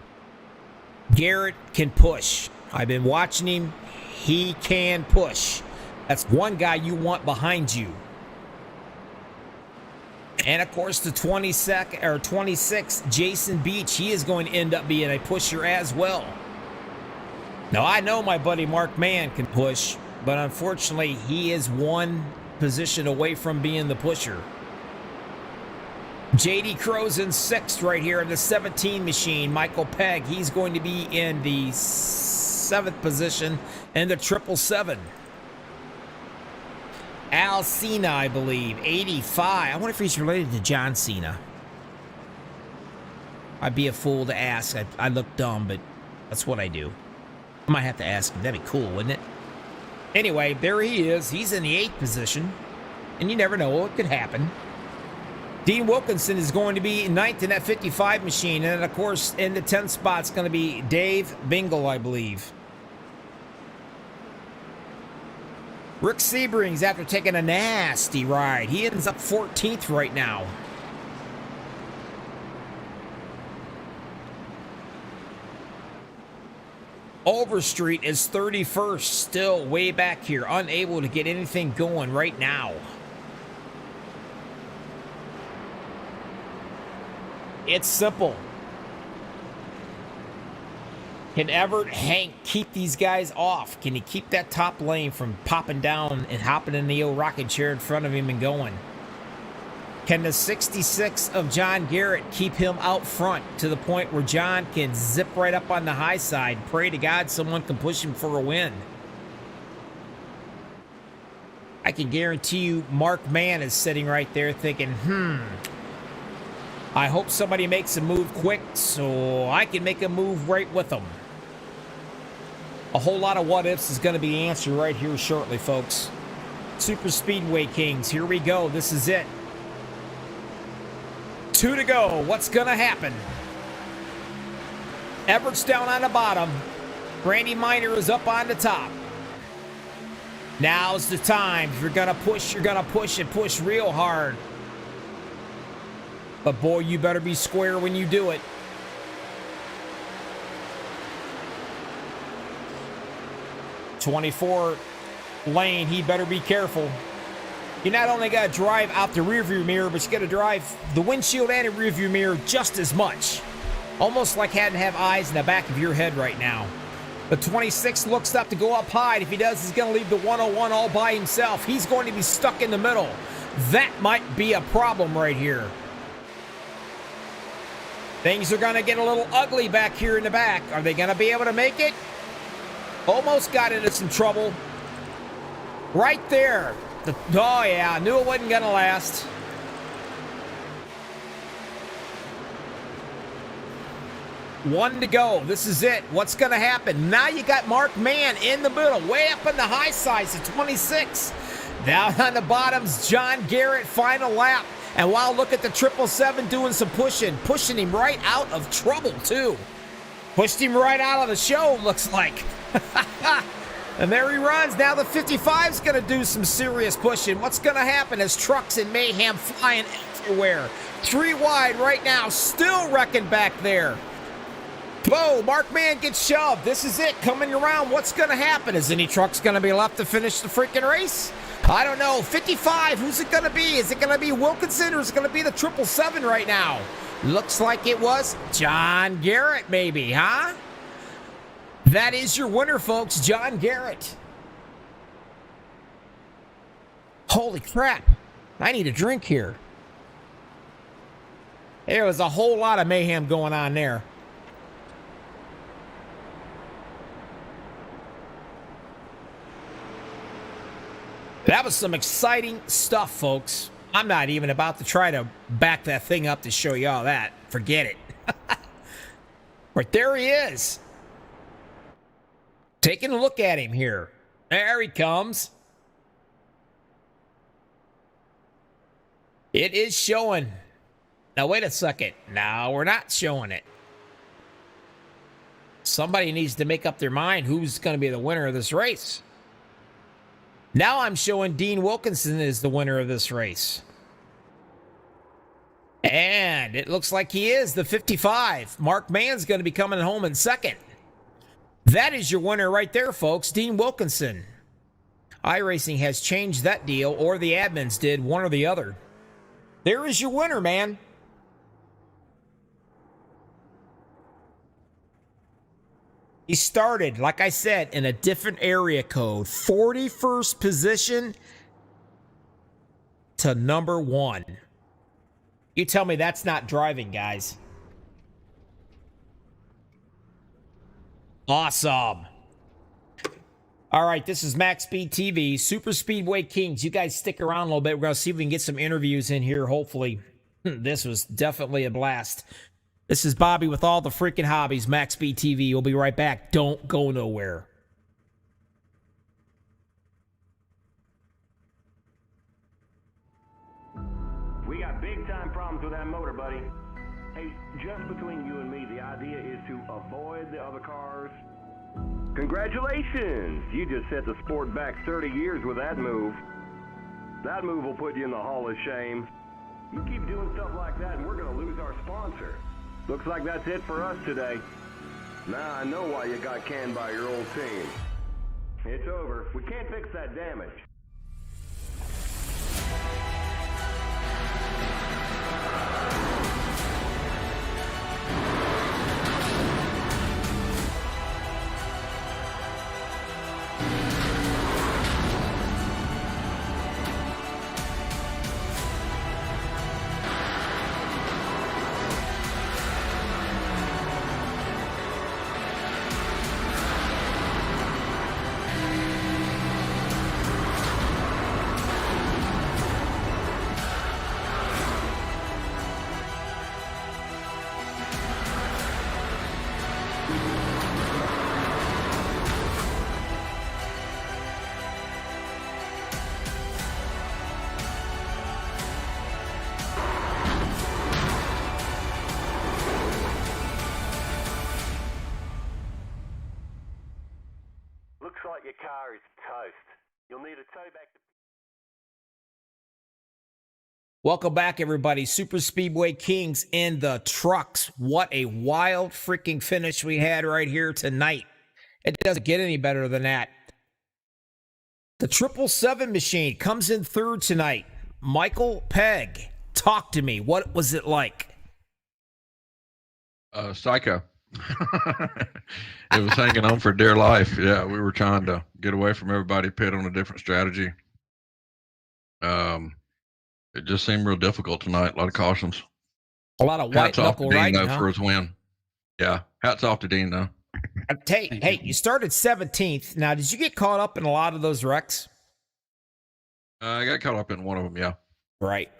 Garrett can push. I've been watching him. He can push. That's one guy you want behind you. And, of course, the 22nd or 26th, Jason Beach, he is going to end up being a pusher as well. Now, I know my buddy Mark Mann can push, but unfortunately, he is one position away from being the pusher. J.D. Crow's in sixth right here in the 17 machine. Michael Pegg, he's going to be in the seventh position in the 777. Al Cena, I believe, 85. I wonder if he's related to John Cena. I'd be a fool to ask. I look dumb, but that's what I do. I might have to ask him. That'd be cool, wouldn't it? Anyway, there he is. He's in the 8th position. And you never know what could happen. Dean Wilkinson is going to be 9th in that 55 machine. And, of course, in the 10th spot is going to be Dave Bingle, I believe. Rick Seberings, after taking a nasty ride, he ends up 14th right now. Overstreet is 31st, still way back here, unable to get anything going right now. It's simple. Can Everett Hank keep these guys off? Can he keep that top lane from popping down and hopping in the old rocket chair in front of him and going? Can the 66 of John Garrett keep him out front to the point where John can zip right up on the high side? Pray to God someone can push him for a win. I can guarantee you Mark Mann is sitting right there thinking, I hope somebody makes a move quick so I can make a move right with them. A whole lot of what ifs is going to be answered right here shortly, folks. Super Speedway Kings, here we go. This is it. 2 to go. What's going to happen? Everett's down on the bottom. Randy Miner is up on the top. Now's the time. If you're going to push, you're going to push and push real hard. But boy, you better be square when you do it. '24 lane, he better be careful. You not only got to drive out the rearview mirror, but you got to drive the windshield and the rearview mirror just as much. Almost like having to have eyes in the back of your head right now. The 26 looks up to go up high. If he does, he's going to leave the 101 all by himself. He's going to be stuck in the middle. That might be a problem right here. Things are going to get a little ugly back here in the back. Are they going to be able to make it? Almost got into some trouble. Right there. Oh, yeah. I knew it wasn't going to last. One to go. This is it. What's going to happen? Now you got Mark Mann in the middle, way up in the high sides at 26. Down on the bottoms, John Garrett, final lap. And wow, look at the 777 doing some pushing him right out of trouble, too. Pushed him right out of the show, looks like. And there he runs. Now the 55's going to do some serious pushing. What's going to happen as trucks and mayhem flying everywhere? 3 wide right now, still wrecking back there. Whoa, Mark Mann gets shoved. This is it, coming around. What's going to happen? Is any trucks going to be left to finish the freaking race? I don't know. 55, who's it going to be? Is it going to be Wilkinson or is it going to be the 777 right now? Looks like it was John Garrett, maybe, huh? That is your winner, folks, John Garrett. Holy crap. I need a drink here. There was a whole lot of mayhem going on there. That was some exciting stuff, folks. I'm not even about to try to back that thing up to show you all that. Forget it. Right there he is. Taking a look at him here. There he comes. It is showing. Now, wait a second. No, we're not showing it. Somebody needs to make up their mind who's going to be the winner of this race. Now I'm showing Dean Wilkinson is the winner of this race. And it looks like he is the 55. Mark Mann's going to be coming home in second. That is your winner right there, folks, Dean Wilkinson. iRacing has changed that deal, or the admins did, one or the other. There is your winner, man. He started, like I said, in a different area code. 41st position to number 1. You tell me that's not driving, guys. Awesome. All right, this is MaxspeedTV, Super Speedway Kings. You guys stick around a little bit. We're going to see if we can get some interviews in here, hopefully. This was definitely a blast. This is Bobby with all the freaking hobbies, MaxspeedTV. We'll be right back. Don't go nowhere. We got big-time problems with that motor, buddy. Hey, just between you and me, the idea is to avoid the other cars. Congratulations! You just set the sport back 30 years with that move. That move will put you in the Hall of Shame. You keep doing stuff like that and we're going to lose our sponsor. Looks like that's it for us today. Now I know why you got canned by your old team. It's over. We can't fix that damage. Looks like your car is toast. You'll need a tow back to... Welcome back, everybody. Super Speedway Kings in the trucks. What a wild freaking finish we had right here tonight. It doesn't get any better than that. The 777 machine comes in third tonight. Michael Pegg, talk to me. What was it like? Psycho. It was hanging on for dear life. Yeah, we were trying to get away from everybody, pit on a different strategy. It just seemed real difficult tonight. A lot of cautions. A lot of white Hats off to knuckle Dean riding, though huh? for his win. Yeah, hats off to Dean though. Hey, you started 17th. Now, did you get caught up in a lot of those wrecks? I got caught up in one of them. Yeah. Right.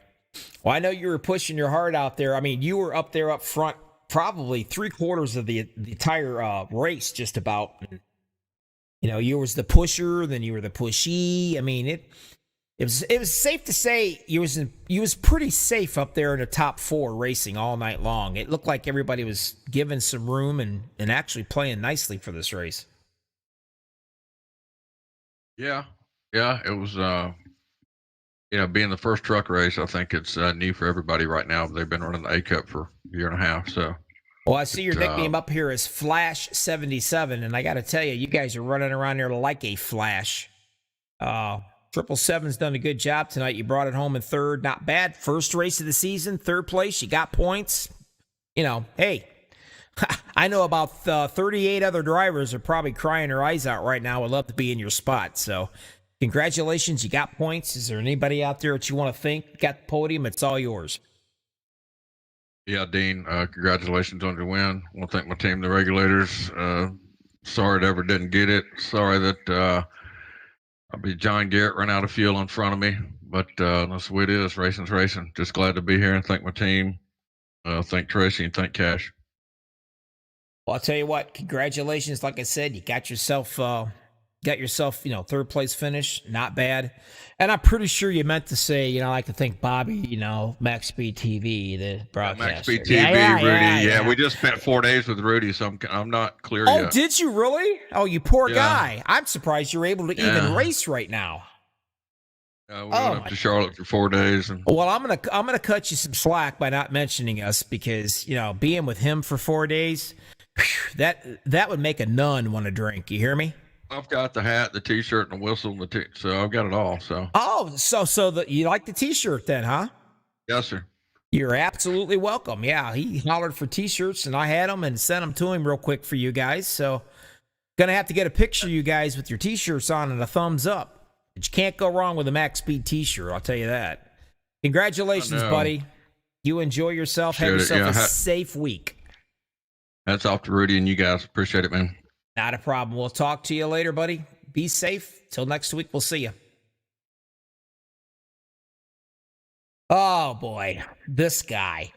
Well, I know you were pushing your heart out there. I mean, you were up there up front probably 3/4 of the entire race, just about. You know, you was the pusher, then you were the pushee. I mean, it was safe to say he was pretty safe up there in the top 4 racing all night long. It looked like everybody was given some room and actually playing nicely for this race. Yeah, it was. Being the first truck race, I think it's new for everybody right now. They've been running the A Cup for a year and a half, so. Well, I see your nickname up here is Flash 77, and I got to tell you, you guys are running around there like a flash. 777's done a good job tonight. You brought it home in third, not bad. First race of the season, third place. You got points. Hey, I know about 38 other drivers are probably crying their eyes out right now. Would love to be in your spot. So, congratulations. You got points. Is there anybody out there that you want to thank? You got the podium. It's all yours. Yeah, Dean, congratulations on your win. I want to thank my team, the regulators. Sorry that ever didn't get it. Sorry that John Garrett ran out of fuel in front of me. But that's the way it is. Racing's racing. Just glad to be here and thank my team. Thank Tracy and thank Cash. Well, I'll tell you what. Congratulations. Like I said, you got yourself, third place finish. Not bad. And I'm pretty sure you meant to say, I like to thank Bobby, MaxspeedTV, the broadcaster. MaxspeedTV, Rudy. Yeah, we just spent 4 days with Rudy, so I'm not clear yet. Oh, did you really? Oh, you poor guy. I'm surprised you're able to even race right now. We went up to Charlotte for 4 days. Well, I'm gonna cut you some slack by not mentioning us because being with him for 4 days, that would make a nun want to drink. You hear me? I've got the hat, the T-shirt, and the whistle, and so I've got it all. So. Oh, so you like the T-shirt then, huh? Yes, sir. You're absolutely welcome. Yeah, he hollered for T-shirts, and I had them and sent them to him real quick for you guys. So, gonna have to get a picture of you guys with your T-shirts on and a thumbs up. But you can't go wrong with a Max Speed T-shirt. I'll tell you that. Congratulations, buddy. You enjoy yourself. Have yourself a safe week. That's off to Rudy and you guys. Appreciate it, man. Not a problem. We'll talk to you later, buddy. Be safe. Till next week, we'll see you. Oh, boy. This guy.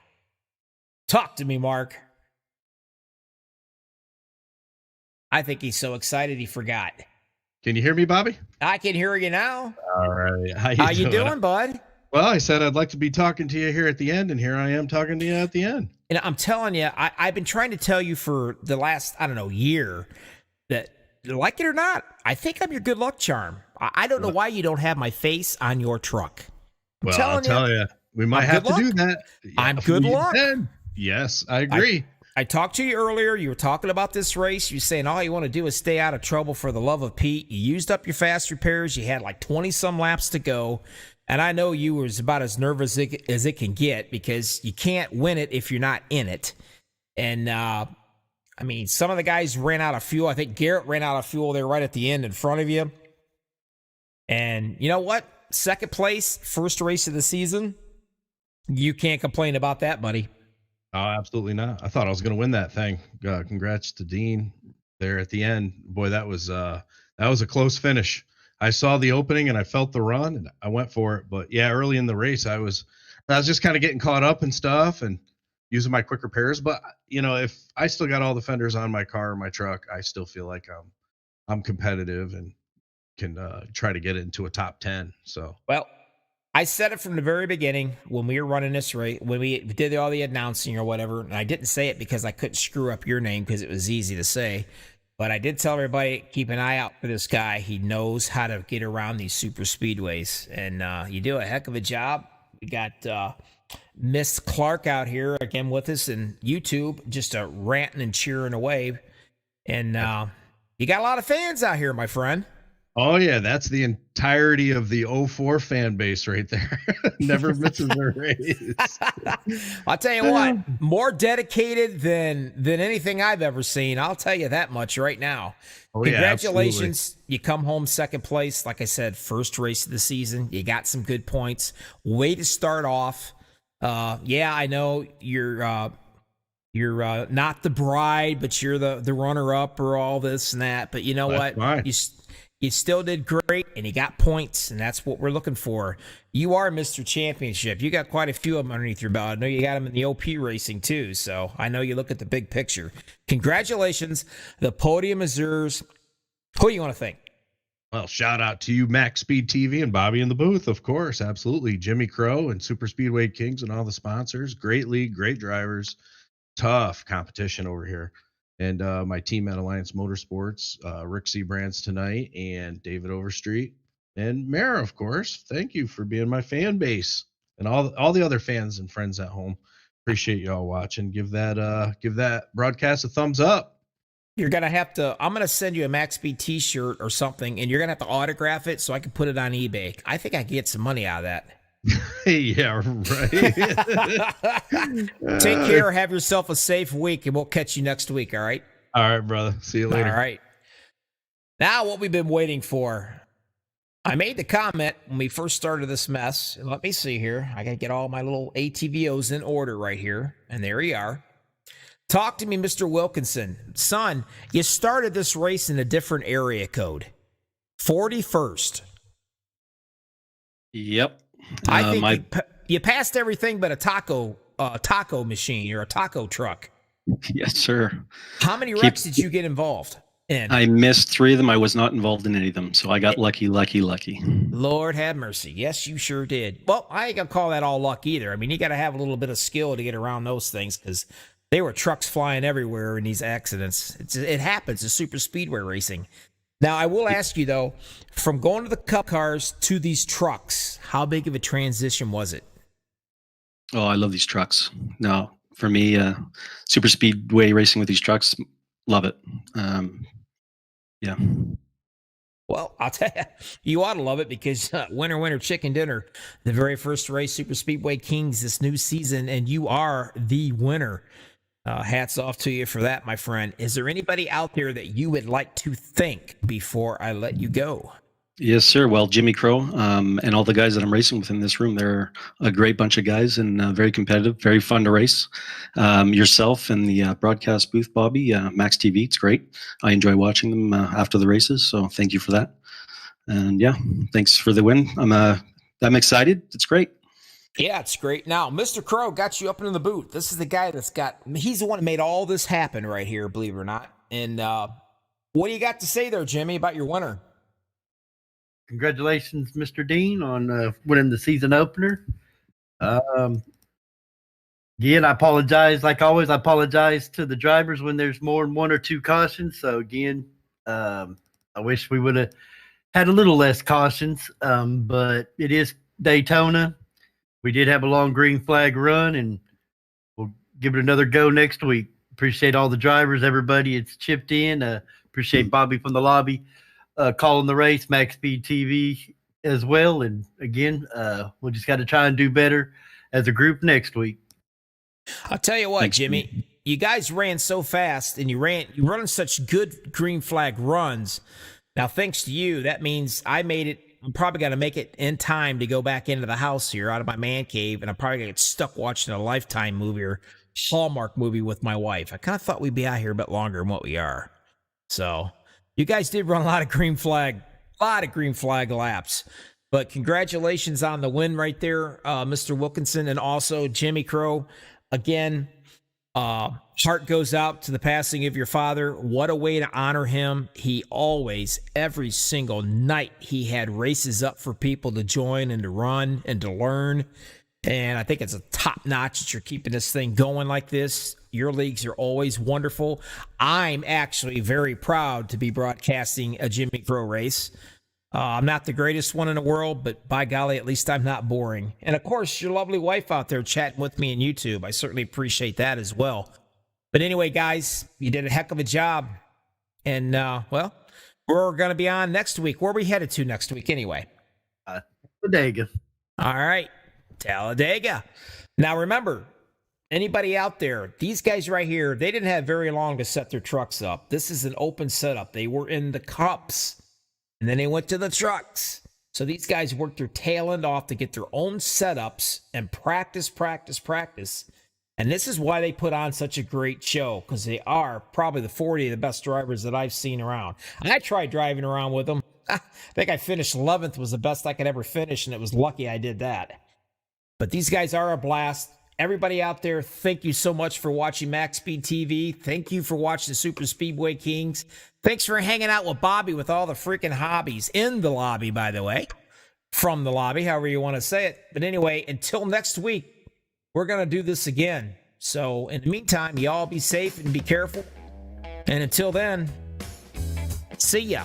Talk to me, Mark. I think he's so excited he forgot. Can you hear me, Bobby? I can hear you now. All right. How you doing, bud? Well, I said I'd like to be talking to you here at the end, and here I am talking to you at the end. And I'm telling you, I've been trying to tell you for the last, year that, like it or not, I think I'm your good luck charm. I don't know why you don't have my face on your truck. Well, I'll tell you, we might have to do that. I'm good luck. Yes, I agree. I talked to you earlier. You were talking about this race. You're saying all you want to do is stay out of trouble for the love of Pete. You used up your fast repairs. You had like 20-some laps to go. And I know you was about as nervous as it can get because you can't win it if you're not in it. And, some of the guys ran out of fuel. I think Garrett ran out of fuel there right at the end in front of you. And you know what? Second place, first race of the season. You can't complain about that, buddy. Oh, absolutely not. I thought I was going to win that thing. Congrats to Dean there at the end. Boy, that was a close finish. I saw the opening and I felt the run and I went for it. But yeah, early in the race, I was just kind of getting caught up and stuff and using my quick repairs. But if I still got all the fenders on my car or my truck, I still feel like I'm competitive and can try to get it into a top 10. So, well, I said it from the very beginning when we were running this race, when we did all the announcing or whatever. And I didn't say it because I couldn't screw up your name because it was easy to say. But I did tell everybody, keep an eye out for this guy. He knows how to get around these super speedways. And you do a heck of a job. We got Miss Clark out here again with us in YouTube, just ranting and cheering away. And you got a lot of fans out here, my friend. Oh, yeah, that's the entirety of the 04 fan base right there. Never misses a race. I'll tell you what, more dedicated than anything I've ever seen. I'll tell you that much right now. Oh, congratulations. Yeah, you come home second place. Like I said, first race of the season. You got some good points. Way to start off. I know you're not the bride, but you're the runner-up or all this and that. But you know what? Fine. You still did great, and you got points, and that's what we're looking for. You are Mr. Championship. You got quite a few of them underneath your belt. I know you got them in the OP racing, too, so I know you look at the big picture. Congratulations. The podium is yours. Who do you want to thank? Well, shout out to you, Max Speed TV and Bobby in the booth, of course. Absolutely. Jimmy Crow and Super Speedway Kings and all the sponsors. Great league, great drivers. Tough competition over here. And my team at Alliance Motorsports, Rick C. Brands tonight and David Overstreet and Mara, of course. Thank you for being my fan base and all the other fans and friends at home. Appreciate you all watching. Give that broadcast a thumbs up. You're going to have to, I'm going to send you a Maxspeed T-shirt or something, and you're going to have to autograph it so I can put it on eBay. I think I can get some money out of that. Yeah, right. Take care. Have yourself a safe week, and we'll catch you next week, all right? All right, brother. See you later. All right. Now, what we've been waiting for. I made the comment when we first started this mess. Let me see here. I got to get all my little ATVOs in order right here. And there you are. Talk to me, Mr. Wilkinson. Son, you started this race in a different area code. 41st. Yep. I think you passed everything but a taco machine or a taco truck. Yes, sir. How many wrecks did you get involved in? I missed 3 of them. I was not involved in any of them, so I got lucky. Lord have mercy. Yes, you sure did. Well, I ain't gonna call that all luck either. I mean, you got to have a little bit of skill to get around those things because they were trucks flying everywhere in these accidents. It happens. It's super speedway racing. Now, I will ask you, though, from going to the cup cars to these trucks, how big of a transition was it? Oh, I love these trucks. No, for me, super speedway racing with these trucks, love it. Yeah. Well, I'll tell you, you ought to love it because winner, chicken dinner, the very first race, Super Speedway Kings this new season, and you are the winner. Hats off to you for that, my friend. Is there anybody out there that you would like to thank before I let you go? Yes, sir. Well, Jimmy Crow and all the guys that I'm racing with in this room, they're a great bunch of guys and very competitive, very fun to race. Yourself and the broadcast booth, Bobby, Max TV, it's great. I enjoy watching them after the races, so thank you for that. And yeah, thanks for the win. I'm excited. It's great. Yeah, it's great. Now, Mr. Crow got you up into the booth. This is the guy he's the one that made all this happen right here, believe it or not. And what do you got to say there, Jimmy, about your winner? Congratulations, Mr. Dean, on winning the season opener. Again, I apologize. Like always, I apologize to the drivers when there's more than 1 or 2 cautions. So again, I wish we would have had a little less cautions, but it is Daytona. We did have a long green flag run, and we'll give it another go next week. Appreciate all the drivers, everybody. It's chipped in. Appreciate Bobby from the lobby calling the race, MaxspeedTV TV as well. And again, we just got to try and do better as a group next week. I'll tell you what, thanks, Jimmy. You guys ran so fast, and you're running such good green flag runs. Now, thanks to you, that means I made it. I'm probably going to make it in time to go back into the house here out of my man cave, and I'm probably going to get stuck watching a Lifetime movie or Hallmark movie with my wife. I kind of thought we'd be out here a bit longer than what we are. So you guys did run a lot of green flag laps. But congratulations on the win right there, Mr. Wilkinson, and also Jimmy Crow. Again, heart goes out to the passing of your father. What a way to honor him. He always, every single night, he had races up for people to join and to run and to learn. And I think it's a top notch that you're keeping this thing going like this. Your leagues are always wonderful. I'm actually very proud to be broadcasting a Jimmy Crow race. I'm not the greatest one in the world, but by golly, at least I'm not boring. And of course, your lovely wife out there chatting with me on YouTube. I certainly appreciate that as well. But anyway, guys, you did a heck of a job. And, well, we're going to be on next week. Where are we headed to next week anyway? Talladega. All right. Talladega. Now, remember, anybody out there, these guys right here, they didn't have very long to set their trucks up. This is an open setup. They were in the cups. And then they went to the trucks. So these guys worked their tail end off to get their own setups and practice. And this is why they put on such a great show, because they are probably the 40 of the best drivers that I've seen around. I tried driving around with them. I think I finished 11th was the best I could ever finish, and it was lucky I did that. But these guys are a blast. Everybody out there, thank you so much for watching Maxspeed TV. Thank you for watching the Super Speedway Kings. Thanks for hanging out with Bobby with all the freaking hobbies in the lobby, by the way. From the lobby, however you want to say it. But anyway, until next week, we're going to do this again. So in the meantime, y'all be safe and be careful. And until then, see ya.